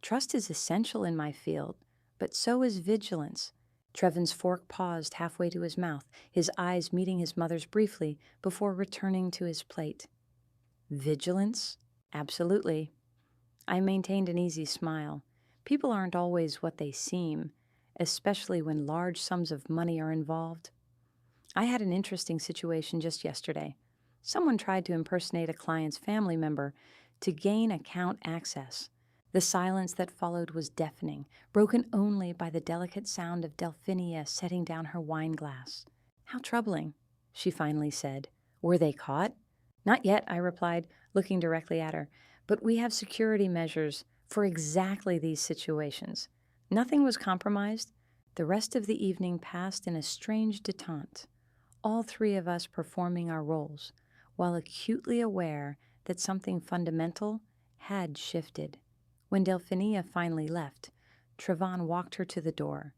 Trust is essential in my field, but so is vigilance. Trevin's fork paused halfway to his mouth, his eyes meeting his mother's briefly before returning to his plate. Vigilance? Absolutely. I maintained an easy smile. People aren't always what they seem, especially when large sums of money are involved. I had an interesting situation just yesterday. Someone tried to impersonate a client's family member to gain account access. The silence that followed was deafening, broken only by the delicate sound of Delphinia setting down her wine glass. "How troubling," she finally said. "Were they caught?" "Not yet," I replied, looking directly at her. "But we have security measures for exactly these situations." Nothing was compromised. The rest of the evening passed in a strange detente, all three of us performing our roles, while acutely aware that something fundamental had shifted. When Delphinia finally left, Trevon walked her to the door.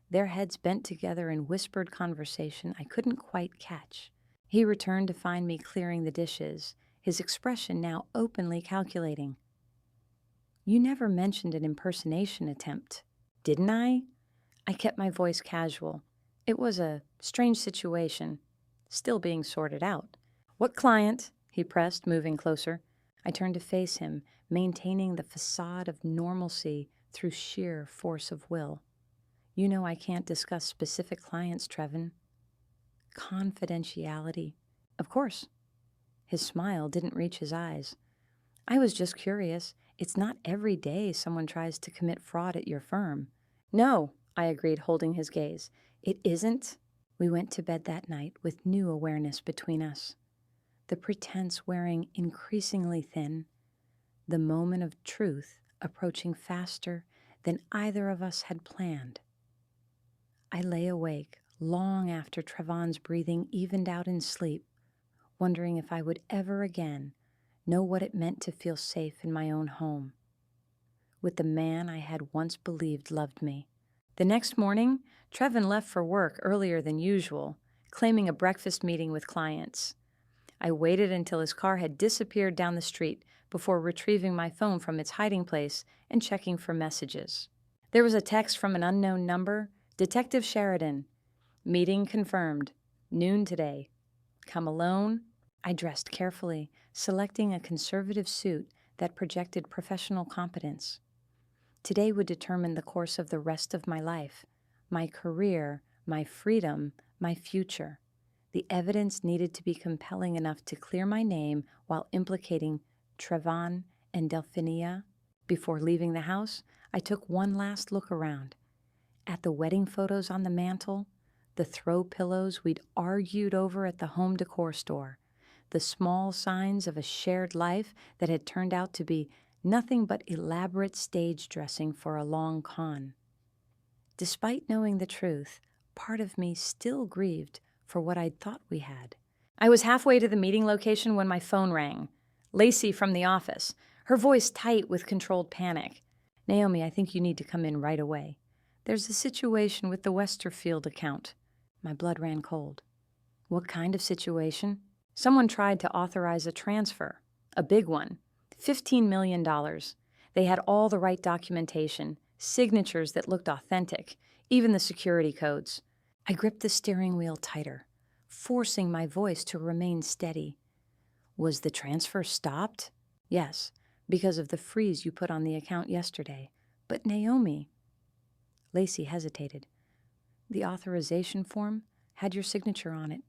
Their heads bent together in whispered conversation I couldn't quite catch. He returned to find me clearing the dishes, his expression now openly calculating. "You never mentioned an impersonation attempt, didn't I?" I kept my voice casual. It was a strange situation, still being sorted out. "What client?" he pressed, moving closer. I turned to face him, maintaining the facade of normalcy through sheer force of will. "You know I can't discuss specific clients, Trevin." "Confidentiality." "Of course." His smile didn't reach his eyes. "I was just curious. It's not every day someone tries to commit fraud at your firm." "No," I agreed, holding his gaze. "It isn't." We went to bed that night with new awareness between us. The pretense wearing increasingly thin, the moment of truth approaching faster than either of us had planned. I lay awake long after Trevon's breathing evened out in sleep, wondering if I would ever again know what it meant to feel safe in my own home, with the man I had once believed loved me. The next morning, Trevin left for work earlier than usual, claiming a breakfast meeting with clients. I waited until his car had disappeared down the street before retrieving my phone from its hiding place and checking for messages. There was a text from an unknown number. "Detective Sheridan. Meeting confirmed. Noon today. Come alone?" I dressed carefully, selecting a conservative suit that projected professional competence. Today would determine the course of the rest of my life, my career, my freedom, my future. The evidence needed to be compelling enough to clear my name while implicating Trevon and Delphinia. Before leaving the house, I took one last look around. At the wedding photos on the mantel, the throw pillows we'd argued over at the home decor store, the small signs of a shared life that had turned out to be nothing but elaborate stage dressing for a long con. Despite knowing the truth, part of me still grieved for what I'd thought we had. I was halfway to the meeting location when my phone rang. Lacey from the office, her voice tight with controlled panic. "Naomi, I think you need to come in right away. There's a situation with the Westerfield account." My blood ran cold. "What kind of situation?" "Someone tried to authorize a transfer. A big one. $15 million. They had all the right documentation, signatures that looked authentic, even the security codes." I gripped the steering wheel tighter, forcing my voice to remain steady. "Was the transfer stopped?" "Yes, because of the freeze you put on the account yesterday." "But Naomi..." Lacey hesitated. "The authorization form had your signature on it.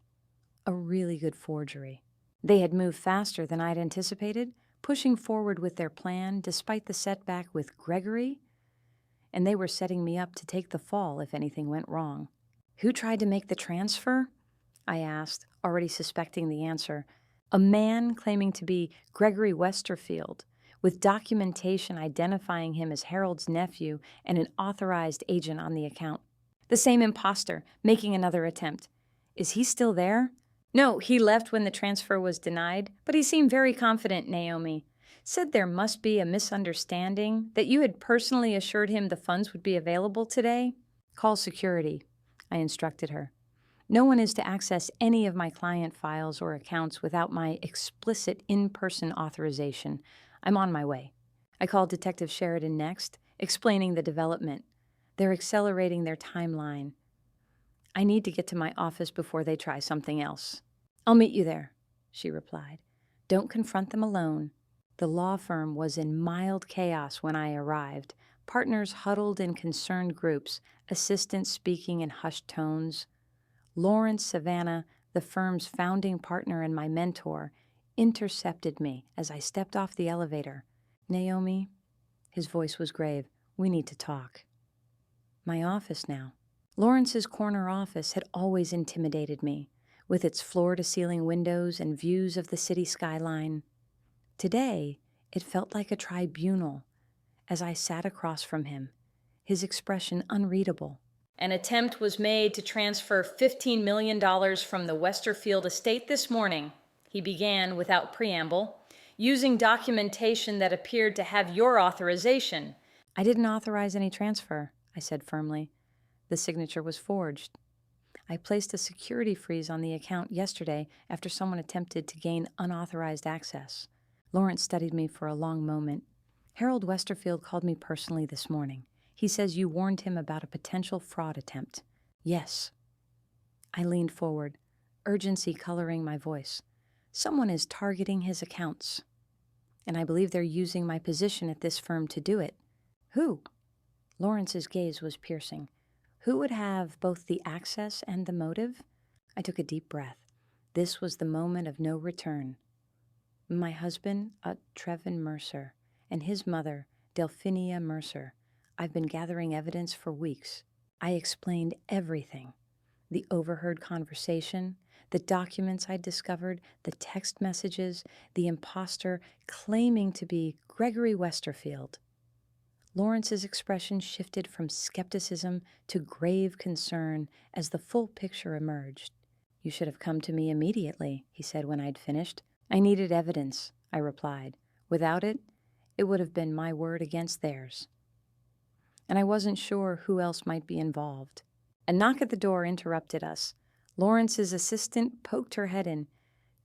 A really good forgery." They had moved faster than I'd anticipated, pushing forward with their plan despite the setback with Gregory, and they were setting me up to take the fall if anything went wrong. "Who tried to make the transfer?" I asked, already suspecting the answer. "A man claiming to be Gregory Westerfield, with documentation identifying him as Harold's nephew and an authorized agent on the account. The same imposter, making another attempt. Is he still there?" "No, he left when the transfer was denied, but he seemed very confident, Naomi. Said there must be a misunderstanding, that you had personally assured him the funds would be available today." "Call security," I instructed her. "No one is to access any of my client files or accounts without my explicit in-person authorization. I'm on my way." I called Detective Sheridan next, explaining the development. They're accelerating their timeline. I need to get to my office before they try something else. I'll meet you there, she replied. Don't confront them alone. The law firm was in mild chaos when I arrived. Partners huddled in concerned groups, assistants speaking in hushed tones. Lawrence Savannah, the firm's founding partner and my mentor, intercepted me as I stepped off the elevator. Naomi, his voice was grave, we need to talk. My office now. Lawrence's corner office had always intimidated me, with its floor-to-ceiling windows and views of the city skyline. Today, it felt like a tribunal as I sat across from him, his expression unreadable. An attempt was made to transfer $15 million from the Westerfield estate this morning, he began without preamble, using documentation that appeared to have your authorization. I didn't authorize any transfer, I said firmly. The signature was forged. I placed a security freeze on the account yesterday after someone attempted to gain unauthorized access. Lawrence studied me for a long moment. Harold Westerfield called me personally this morning. He says you warned him about a potential fraud attempt. Yes. I leaned forward, urgency coloring my voice. Someone is targeting his accounts, and I believe they're using my position at this firm to do it. Who? Lawrence's gaze was piercing. Who would have both the access and the motive? I took a deep breath. This was the moment of no return. My husband, Trevin Mercer, and his mother, Delphinia Mercer. I've been gathering evidence for weeks. I explained everything. The overheard conversation, the documents I'd discovered, the text messages, the imposter claiming to be Gregory Westerfield. Lawrence's expression shifted from skepticism to grave concern as the full picture emerged. You should have come to me immediately, he said when I'd finished. I needed evidence, I replied. Without it, it would have been my word against theirs. And I wasn't sure who else might be involved. A knock at the door interrupted us. Lawrence's assistant poked her head in.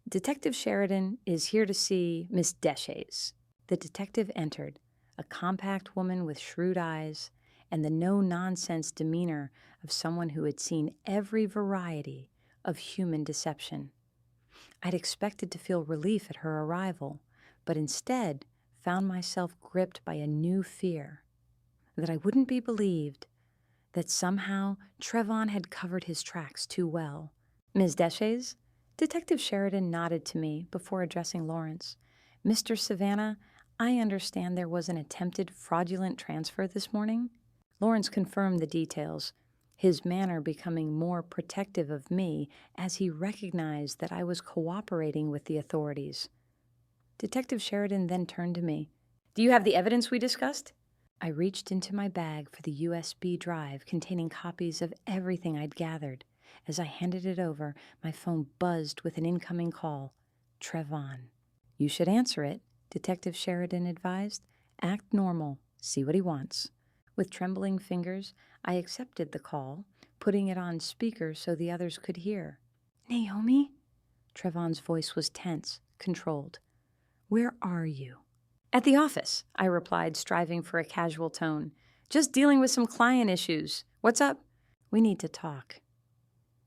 Detective Sheridan is here to see Miss Deshays. The detective entered, a compact woman with shrewd eyes and the no-nonsense demeanor of someone who had seen every variety of human deception. I'd expected to feel relief at her arrival, but instead found myself gripped by a new fear, that I wouldn't be believed, that somehow Trevon had covered his tracks too well. Ms. Deshays? Detective Sheridan nodded to me before addressing Lawrence. Mr. Savannah, I understand there was an attempted fraudulent transfer this morning? Lawrence confirmed the details, his manner becoming more protective of me as he recognized that I was cooperating with the authorities. Detective Sheridan then turned to me. Do you have the evidence we discussed? I reached into my bag for the USB drive containing copies of everything I'd gathered. As I handed it over, my phone buzzed with an incoming call. Trevon. You should answer it, Detective Sheridan advised. Act normal. See what he wants. With trembling fingers, I accepted the call, putting it on speaker so the others could hear. Naomi? Trevon's voice was tense, controlled. Where are you? At the office, I replied, striving for a casual tone. Just dealing with some client issues. What's up? We need to talk.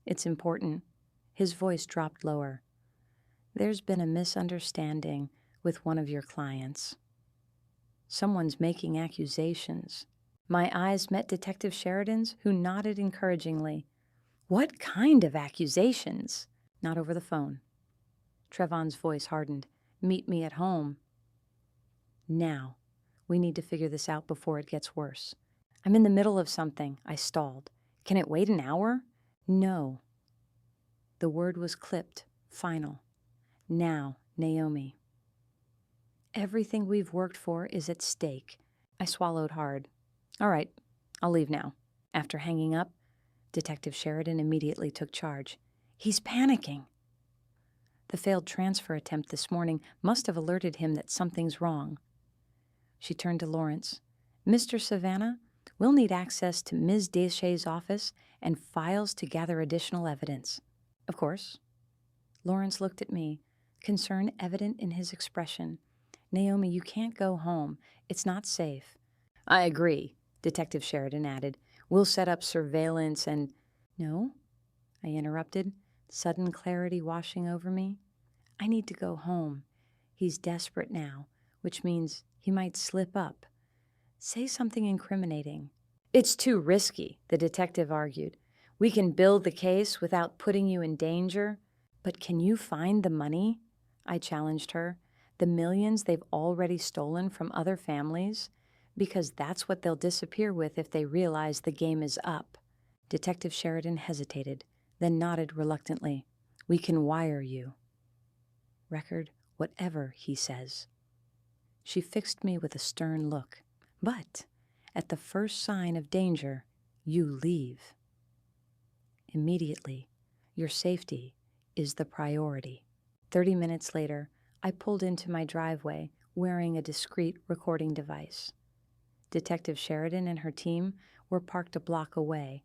It's important. His voice dropped lower. There's been a misunderstanding with one of your clients. Someone's making accusations. My eyes met Detective Sheridan's, who nodded encouragingly. What kind of accusations? Not over the phone. Trevon's voice hardened. Meet me at home. Now. We need to figure this out before it gets worse. I'm in the middle of something. I stalled. Can it wait an hour? No. The word was clipped, final. Now, Naomi. Everything we've worked for is at stake. I swallowed hard. All right, I'll leave now. After hanging up, Detective Sheridan immediately took charge. He's panicking. The failed transfer attempt this morning must have alerted him that something's wrong. She turned to Lawrence. Mr. Savannah, we'll need access to Ms. Deshays' office and files to gather additional evidence. Of course. Lawrence looked at me, concern evident in his expression. Naomi, you can't go home. It's not safe. I agree, Detective Sheridan added. We'll set up surveillance and... No, I interrupted, sudden clarity washing over me. I need to go home. He's desperate now, which means he might slip up. Say something incriminating. It's too risky, the detective argued. We can build the case without putting you in danger. But can you find the money? I challenged her. The millions they've already stolen from other families? Because that's what they'll disappear with if they realize the game is up. Detective Sheridan hesitated, then nodded reluctantly. We can wire you. Record whatever he says. She fixed me with a stern look. But at the first sign of danger, you leave. Immediately, your safety is the priority. 30 minutes later, I pulled into my driveway wearing a discreet recording device. Detective Sheridan and her team were parked a block away,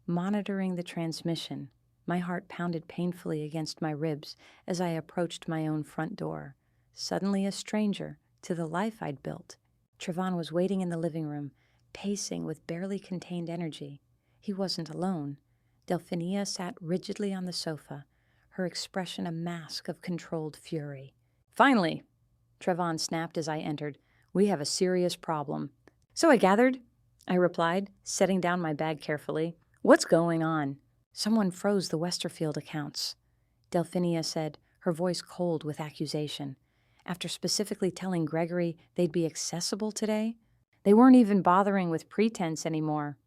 monitoring the transmission. My heart pounded painfully against my ribs as I approached my own front door. Suddenly a stranger to the life I'd built. Trevon was waiting in the living room, pacing with barely contained energy. He wasn't alone. Delphinia sat rigidly on the sofa, her expression a mask of controlled fury. Finally, Trevon snapped as I entered, we have a serious problem. So I gathered, I replied, setting down my bag carefully. What's going on? Someone froze the Westerfield accounts, Delphinia said, her voice cold with accusation. After specifically telling Gregory they'd be accessible today, they weren't even bothering with pretense anymore.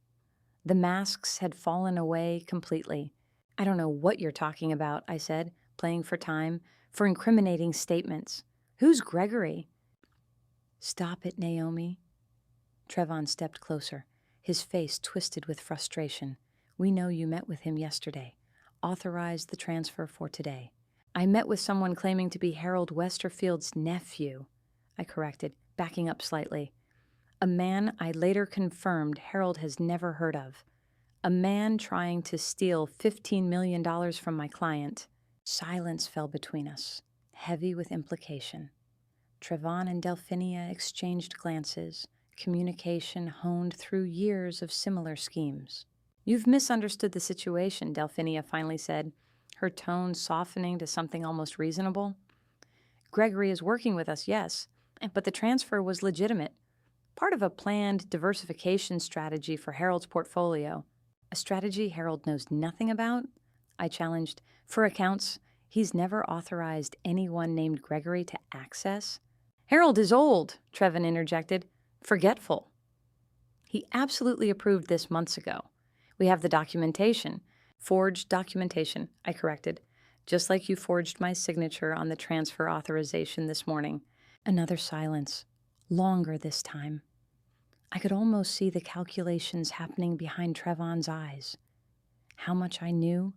The masks had fallen away completely. I don't know what you're talking about, I said, playing for time, for incriminating statements. Who's Gregory? Stop it, Naomi. Trevon stepped closer, his face twisted with frustration. We know you met with him yesterday. Authorized the transfer for today. I met with someone claiming to be Harold Westerfield's nephew, I corrected, backing up slightly. A man I later confirmed Harold has never heard of. A man trying to steal $15 million from my client. Silence fell between us, heavy with implication. Trevon and Delphinia exchanged glances, communication honed through years of similar schemes. You've misunderstood the situation, Delphinia finally said, her tone softening to something almost reasonable. Gregory is working with us, yes, but the transfer was legitimate. Part of a planned diversification strategy for Harold's portfolio. A strategy Harold knows nothing about? I challenged. For accounts he's never authorized anyone named Gregory to access. Harold is old, Trevin interjected. Forgetful. He absolutely approved this months ago. We have the documentation. Forged documentation, I corrected. Just like you forged my signature on the transfer authorization this morning. Another silence. Longer this time. I could almost see the calculations happening behind Trevon's eyes. How much I knew,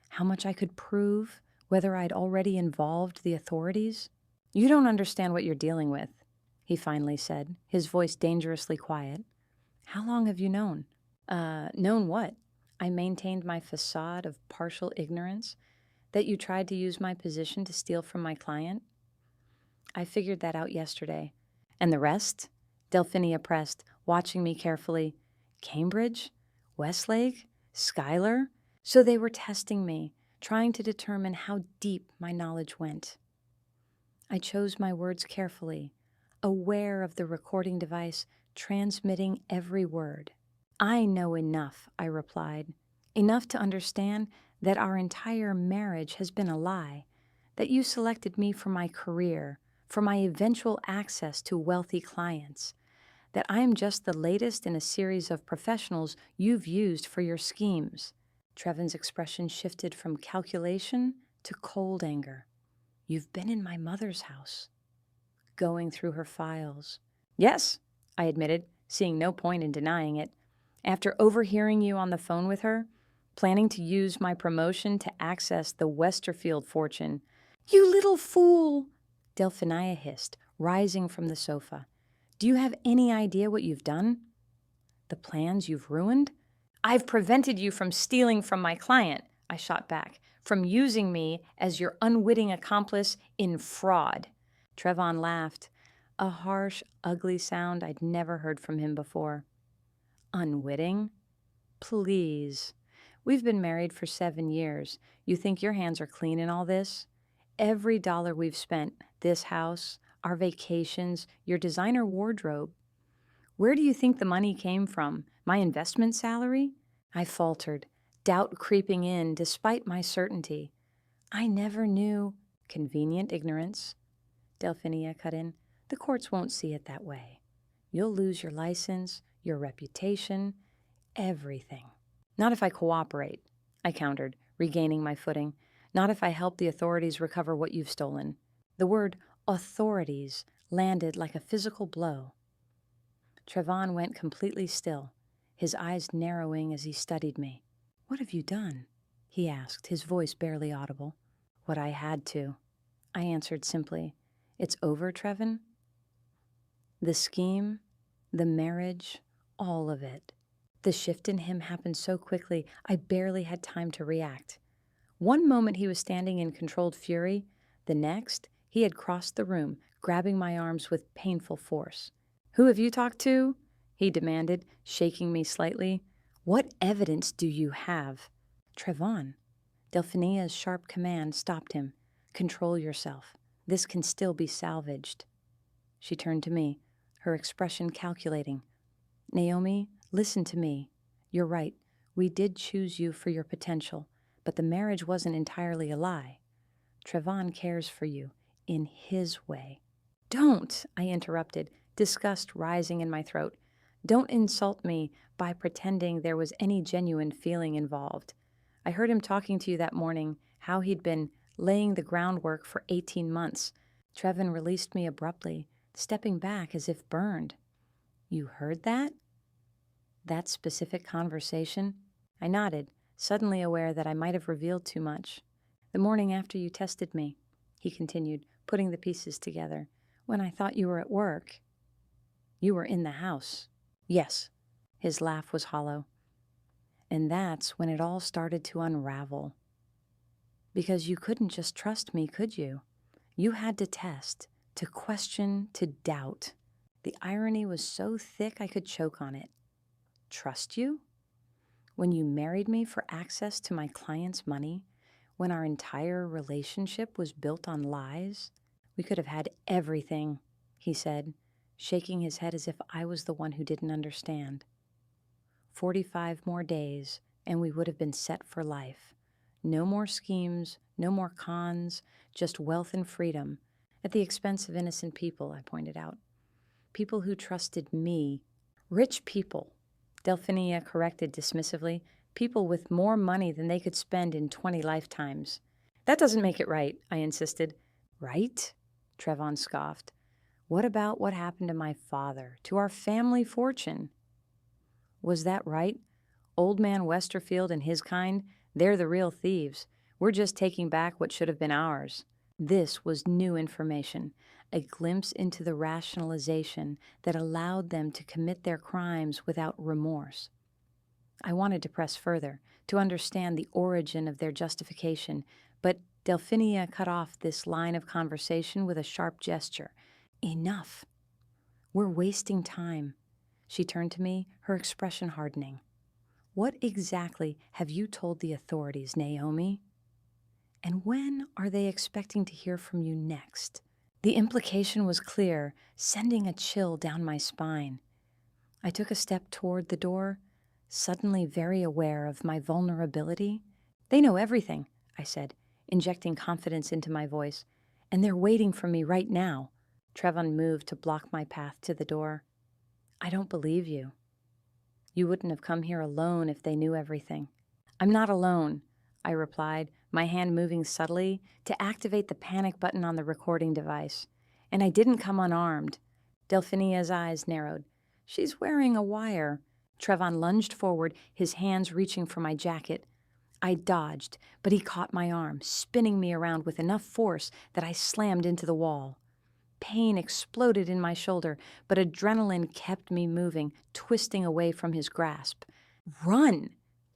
how much I could prove, whether I'd already involved the authorities. You don't understand what you're dealing with, he finally said, his voice dangerously quiet. How long have you known? Known what? I maintained my facade of partial ignorance, that you tried to use my position to steal from my client. I figured that out yesterday. And the rest? Delphinia pressed, watching me carefully. Cambridge? Westlake? Schuyler? So they were testing me, trying to determine how deep my knowledge went. I chose my words carefully, aware of the recording device transmitting every word. I know enough, I replied. Enough to understand that our entire marriage has been a lie, that you selected me for my career, for my eventual access to wealthy clients, that I am just the latest in a series of professionals you've used for your schemes. Trevin's expression shifted from calculation to cold anger. You've been in my mother's house. Going through her files. Yes, I admitted, seeing no point in denying it. After overhearing you on the phone with her, planning to use my promotion to access the Westerfield fortune. You little fool, Delphinia hissed, rising from the sofa. Do you have any idea what you've done? The plans you've ruined? I've prevented you from stealing from my client, I shot back, from using me as your unwitting accomplice in fraud. Trevon laughed. a harsh, ugly sound I'd never heard from him before. Unwitting? Please. We've been married for 7 years. You think your hands are clean in all this? Every dollar we've spent, this house, our vacations, your designer wardrobe. Where do you think the money came from? My investment salary? I faltered, doubt creeping in despite my certainty. I never knew. Convenient ignorance. Delphinia cut in. The courts won't see it that way. You'll lose your license, your reputation, everything. Not if I cooperate, I countered, regaining my footing. Not if I help the authorities recover what you've stolen. The word authorities landed like a physical blow. Trevon went completely still, his eyes narrowing as he studied me. What have you done? He asked, his voice barely audible. What I had to. I answered simply. It's over, Trevon? The scheme, the marriage, all of it. The shift in him happened so quickly, I barely had time to react. One moment he was standing in controlled fury, the next, he had crossed the room, grabbing my arms with painful force. Who have you talked to? He demanded, shaking me slightly. What evidence do you have? Trevon. Delphinia's sharp command stopped him. Control yourself. This can still be salvaged. She turned to me, her expression calculating. Naomi, listen to me. You're right. We did choose you for your potential, but the marriage wasn't entirely a lie. Trevon cares for you, in his way. Don't, I interrupted, disgust rising in my throat. Don't insult me by pretending there was any genuine feeling involved. I heard him talking to you that morning, how he'd been laying the groundwork for 18 months. Trevon released me abruptly, stepping back as if burned. You heard that? That specific conversation? I nodded, suddenly aware that I might have revealed too much. The morning after you tested me, he continued, putting the pieces together, when I thought you were at work. You were in the house. Yes. His laugh was hollow. And that's when it all started to unravel. Because you couldn't just trust me, could you? You had to test, to question, to doubt. The irony was so thick I could choke on it. Trust you? When you married me for access to my client's money, when our entire relationship was built on lies, we could have had everything, he said, shaking his head as if I was the one who didn't understand. 45 more days, and we would have been set for life. No more schemes, no more cons, just wealth and freedom, at the expense of innocent people, I pointed out. People who trusted me. Rich people, Delphinia corrected dismissively, people with more money than they could spend in 20 lifetimes. That doesn't make it right, I insisted. Right? Trevon scoffed. What about what happened to my father, to our family fortune? Was that right? Old man Westerfield and his kind, they're the real thieves. We're just taking back what should have been ours. This was new information, a glimpse into the rationalization that allowed them to commit their crimes without remorse. I wanted to press further, to understand the origin of their justification, but Delphinia cut off this line of conversation with a sharp gesture. Enough. We're wasting time. She turned to me, her expression hardening. What exactly have you told the authorities, Naomi? And when are they expecting to hear from you next? The implication was clear, sending a chill down my spine. I took a step toward the door, suddenly very aware of my vulnerability. They know everything, I said, injecting confidence into my voice, and they're waiting for me right now. Trevon moved to block my path to the door. I don't believe you. You wouldn't have come here alone if they knew everything. I'm not alone, I replied, my hand moving subtly to activate the panic button on the recording device. And I didn't come unarmed. Delphinia's eyes narrowed. She's wearing a wire. Trevon lunged forward, his hands reaching for my jacket. I dodged, but he caught my arm, spinning me around with enough force that I slammed into the wall. Pain exploded in my shoulder, but adrenaline kept me moving, twisting away from his grasp. Run!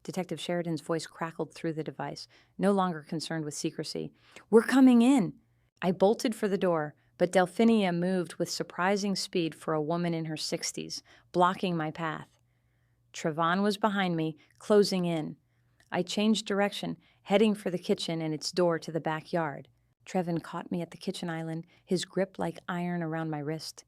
Detective Sheridan's voice crackled through the device, no longer concerned with secrecy. We're coming in! I bolted for the door, but Delphinia moved with surprising speed for a woman in her 60s, blocking my path. Trevon was behind me, closing in. I changed direction, heading for the kitchen and its door to the backyard. Trevon caught me at the kitchen island, his grip like iron around my wrist.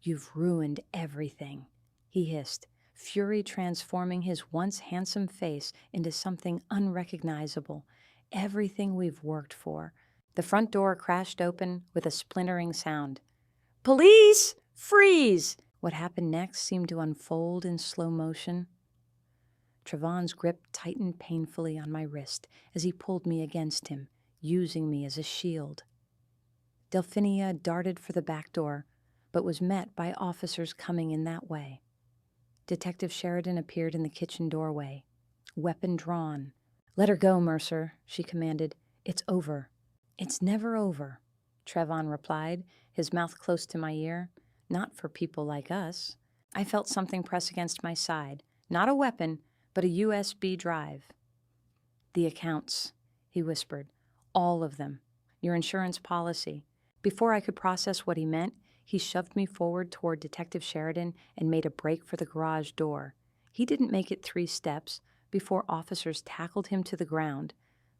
"You've ruined everything," he hissed, fury transforming his once handsome face into something unrecognizable. "Everything we've worked for." The front door crashed open with a splintering sound. "Police! Freeze!" What happened next seemed to unfold in slow motion. Trevon's grip tightened painfully on my wrist as he pulled me against him, using me as a shield. Delphinia darted for the back door, but was met by officers coming in that way. Detective Sheridan appeared in the kitchen doorway, weapon drawn. "Let her go, Mercer," she commanded. "It's over." "It's never over," Trevon replied, his mouth close to my ear. "Not for people like us." I felt something press against my side. Not a weapon, but a USB drive. "The accounts," he whispered. "All of them. Your insurance policy." Before I could process what he meant, he shoved me forward toward Detective Sheridan and made a break for the garage door. He didn't make it 3 steps before officers tackled him to the ground,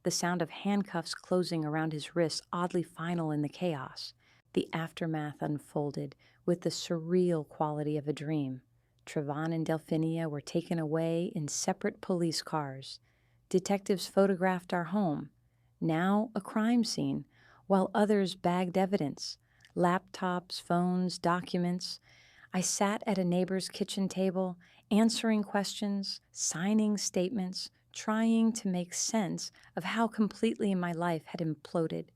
the sound of handcuffs closing around his wrists oddly final in the chaos. The aftermath unfolded with the surreal quality of a dream. Trevon and Delphinia were taken away in separate police cars. Detectives photographed our home, now a crime scene, while others bagged evidence, laptops, phones, documents. I sat at a neighbor's kitchen table, answering questions, signing statements, trying to make sense of how completely my life had imploded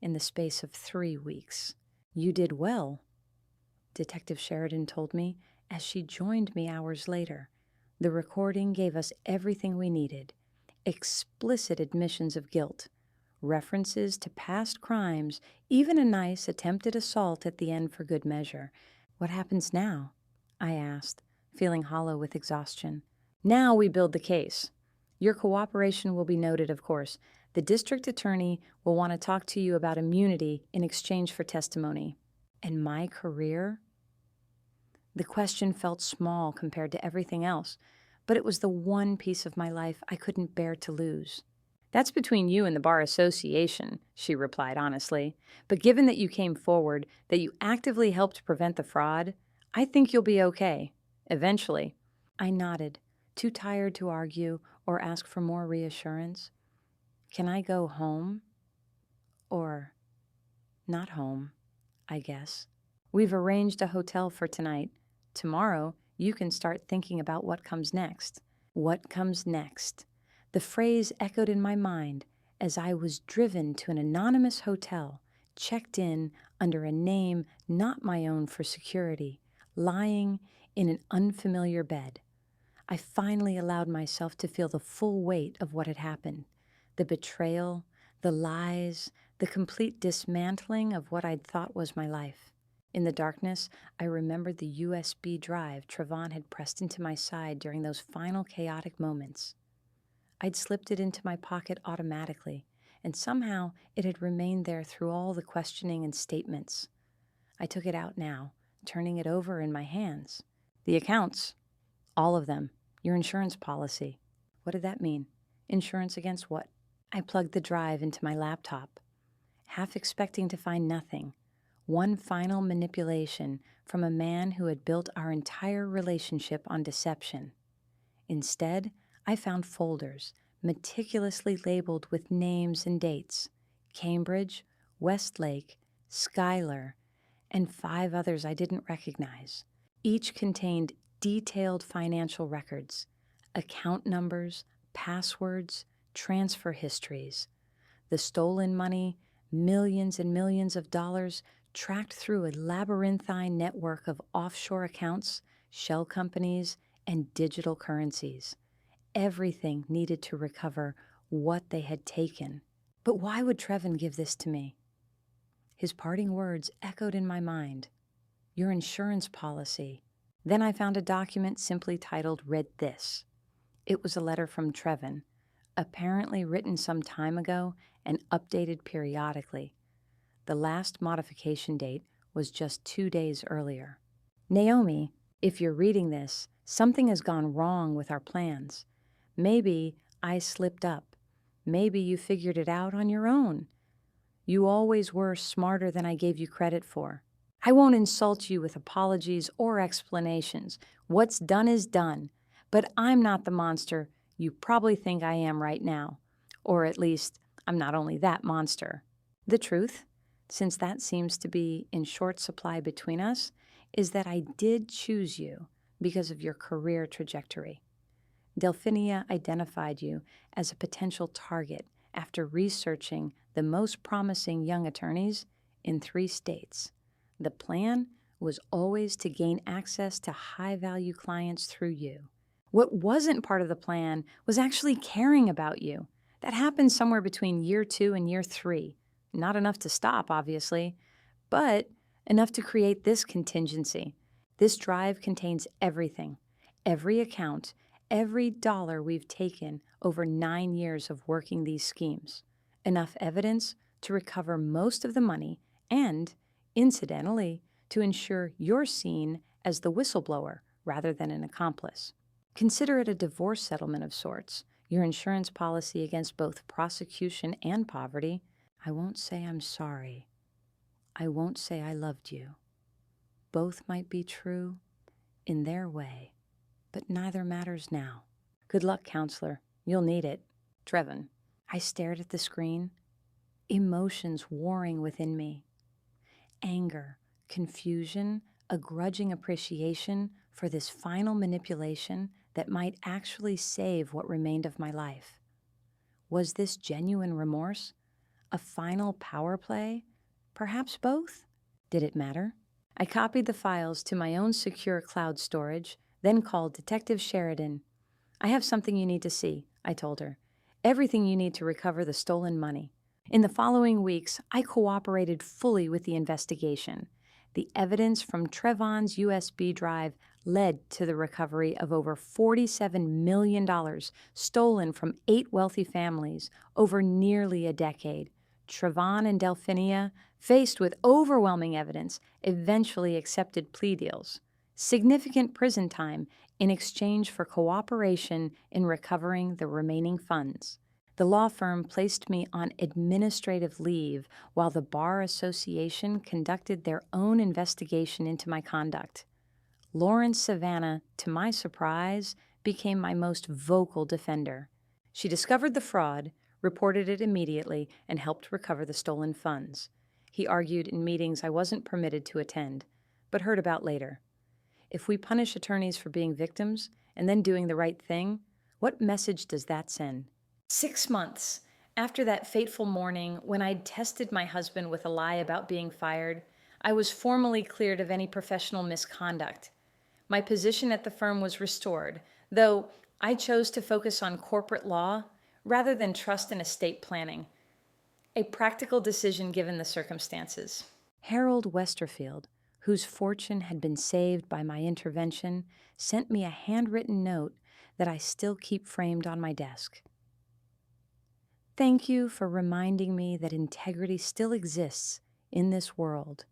in the space of 3 weeks. "You did well," Detective Sheridan told me as she joined me hours later. "The recording gave us everything we needed. Explicit admissions of guilt, references to past crimes, even a nice attempted assault at the end for good measure." "What happens now?" I asked, feeling hollow with exhaustion. "Now we build the case. Your cooperation will be noted, of course. The district attorney will want to talk to you about immunity in exchange for testimony." "And my career?" The question felt small compared to everything else, but it was the one piece of my life I couldn't bear to lose. "That's between you and the Bar Association," she replied honestly. "But given that you came forward, that you actively helped prevent the fraud, I think you'll be okay. Eventually." I nodded, too tired to argue or ask for more reassurance. "Can I go home? Or not home, I guess. We've arranged a hotel for tonight. Tomorrow, you can start thinking about what comes next." What comes next? The phrase echoed in my mind as I was driven to an anonymous hotel, checked in under a name not my own for security, lying in an unfamiliar bed. I finally allowed myself to feel the full weight of what had happened. The betrayal, the lies, the complete dismantling of what I'd thought was my life. In the darkness, I remembered the USB drive Trevon had pressed into my side during those final chaotic moments. I'd slipped it into my pocket automatically, and somehow it had remained there through all the questioning and statements. I took it out now, turning it over in my hands. "The accounts. All of them. Your insurance policy." What did that mean? Insurance against what? I plugged the drive into my laptop, half expecting to find nothing. One final manipulation from a man who had built our entire relationship on deception. Instead, I found folders, meticulously labeled with names and dates: Cambridge, Westlake, Schuyler, and 5 others I didn't recognize. Each contained detailed financial records, account numbers, passwords, transfer histories. The stolen money, millions and millions of dollars, tracked through a labyrinthine network of offshore accounts, shell companies, and digital currencies. Everything needed to recover what they had taken. But why would Trevon give this to me? His parting words echoed in my mind. "Your insurance policy." Then I found a document simply titled "Read This." It was a letter from Trevon, apparently written some time ago and updated periodically. The last modification date was just 2 days earlier. Naomi, if you're reading this, something has gone wrong with our plans. Maybe I slipped up. Maybe you figured it out on your own. You always were smarter than I gave you credit for. I won't insult you with apologies or explanations. What's done is done. But I'm not the monster you probably think I am right now. Or at least, I'm not only that monster. The truth, since that seems to be in short supply between us, is that I did choose you because of your career trajectory. Delphinia identified you as a potential target after researching the most promising young attorneys in 3 states. The plan was always to gain access to high-value clients through you. What wasn't part of the plan was actually caring about you. That happened somewhere between year 2 and year 3. Not enough to stop, obviously, but enough to create this contingency. This drive contains everything, every account, every dollar we've taken over 9 years of working these schemes. Enough evidence to recover most of the money and, incidentally, to ensure you're seen as the whistleblower rather than an accomplice. Consider it a divorce settlement of sorts, your insurance policy against both prosecution and poverty. I won't say I'm sorry. I won't say I loved you. Both might be true in their way, but neither matters now. Good luck, counselor. You'll need it. Trevin. I stared at the screen, emotions warring within me. Anger, confusion, a grudging appreciation for this final manipulation that might actually save what remained of my life. Was this genuine remorse? A final power play? Perhaps both? Did it matter? I copied the files to my own secure cloud storage, then called Detective Sheridan. I have something you need to see, I told her. Everything you need to recover the stolen money. In the following weeks, I cooperated fully with the investigation. The evidence from Trevon's USB drive led to the recovery of over $47 million stolen from 8 wealthy families over nearly a decade. Trevon and Delphinia, faced with overwhelming evidence, eventually accepted plea deals. Significant prison time in exchange for cooperation in recovering the remaining funds. The law firm placed me on administrative leave while the Bar Association conducted their own investigation into my conduct. Lawrence Savannah, to my surprise, became my most vocal defender. She discovered the fraud, reported it immediately, and helped recover the stolen funds. He argued in meetings I wasn't permitted to attend, but heard about later. If we punish attorneys for being victims and then doing the right thing, what message does that send? 6 months after that fateful morning when I'd tested my husband with a lie about being fired, I was formally cleared of any professional misconduct. My position at the firm was restored, though I chose to focus on corporate law rather than trust and estate planning. A practical decision given the circumstances. Harold Westerfield, whose fortune had been saved by my intervention, sent me a handwritten note that I still keep framed on my desk. Thank you for reminding me that integrity still exists in this world.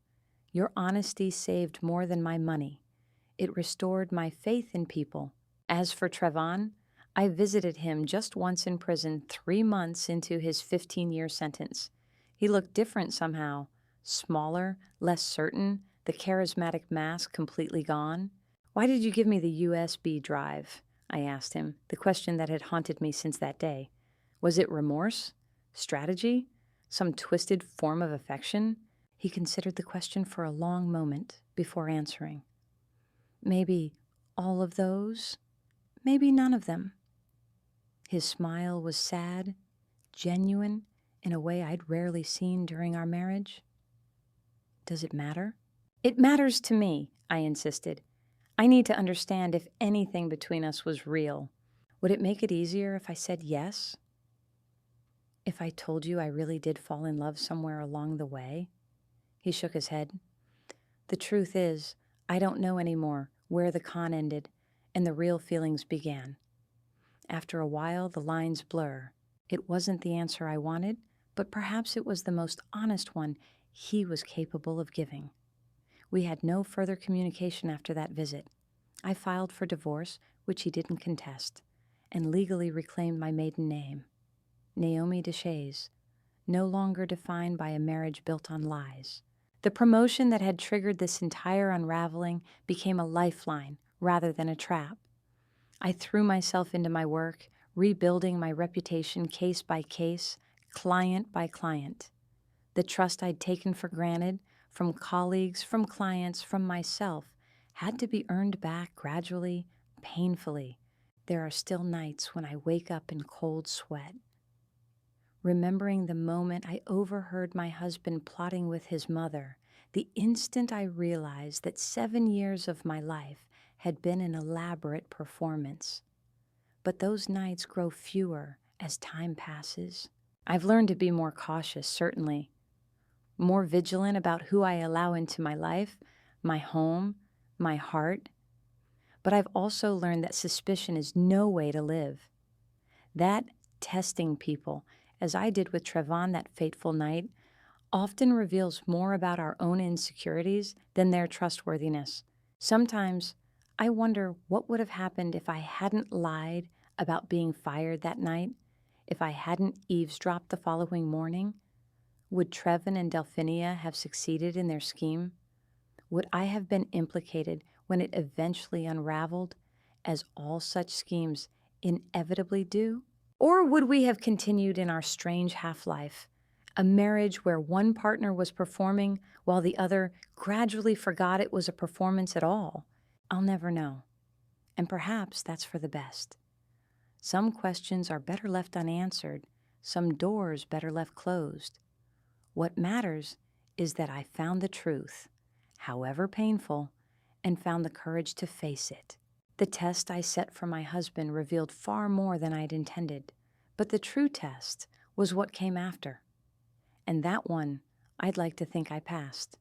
Your honesty saved more than my money. It restored my faith in people. As for Trevon, I visited him just once in prison 3 months into his 15-year sentence. He looked different somehow, smaller, less certain, the charismatic mask completely gone. Why did you give me the USB drive? I asked him, the question that had haunted me since that day. Was it remorse? Strategy? Some twisted form of affection? He considered the question for a long moment before answering. Maybe all of those, maybe none of them. His smile was sad, genuine, in a way I'd rarely seen during our marriage. Does it matter? It matters to me, I insisted. I need to understand if anything between us was real. Would it make it easier if I said yes? If I told you I really did fall in love somewhere along the way? He shook his head. The truth is, I don't know anymore where the con ended and the real feelings began. After a while, the lines blur. It wasn't the answer I wanted, but perhaps it was the most honest one he was capable of giving. We had no further communication after that visit. I filed for divorce, which he didn't contest, and legally reclaimed my maiden name, Naomi Deshays, no longer defined by a marriage built on lies. The promotion that had triggered this entire unraveling became a lifeline rather than a trap. I threw myself into my work, rebuilding my reputation case by case, client by client. The trust I'd taken for granted, from colleagues, from clients, from myself, had to be earned back gradually, painfully. There are still nights when I wake up in cold sweat, remembering the moment I overheard my husband plotting with his mother, the instant I realized that 7 years of my life had been an elaborate performance. But those nights grow fewer as time passes. I've learned to be more cautious, certainly, more vigilant about who I allow into my life, my home, my heart. But I've also learned that suspicion is no way to live. That testing people, as I did with Trevon that fateful night, often reveals more about our own insecurities than their trustworthiness. Sometimes I wonder what would have happened if I hadn't lied about being fired that night, if I hadn't eavesdropped the following morning. Would Trevin and Delphinia have succeeded in their scheme? Would I have been implicated when it eventually unraveled, as all such schemes inevitably do? Or would we have continued in our strange half-life, a marriage where one partner was performing while the other gradually forgot it was a performance at all? I'll never know, and perhaps that's for the best. Some questions are better left unanswered, some doors better left closed. What matters is that I found the truth, however painful, and found the courage to face it. The test I set for my husband revealed far more than I'd intended, but the true test was what came after. And that one, I'd like to think I passed.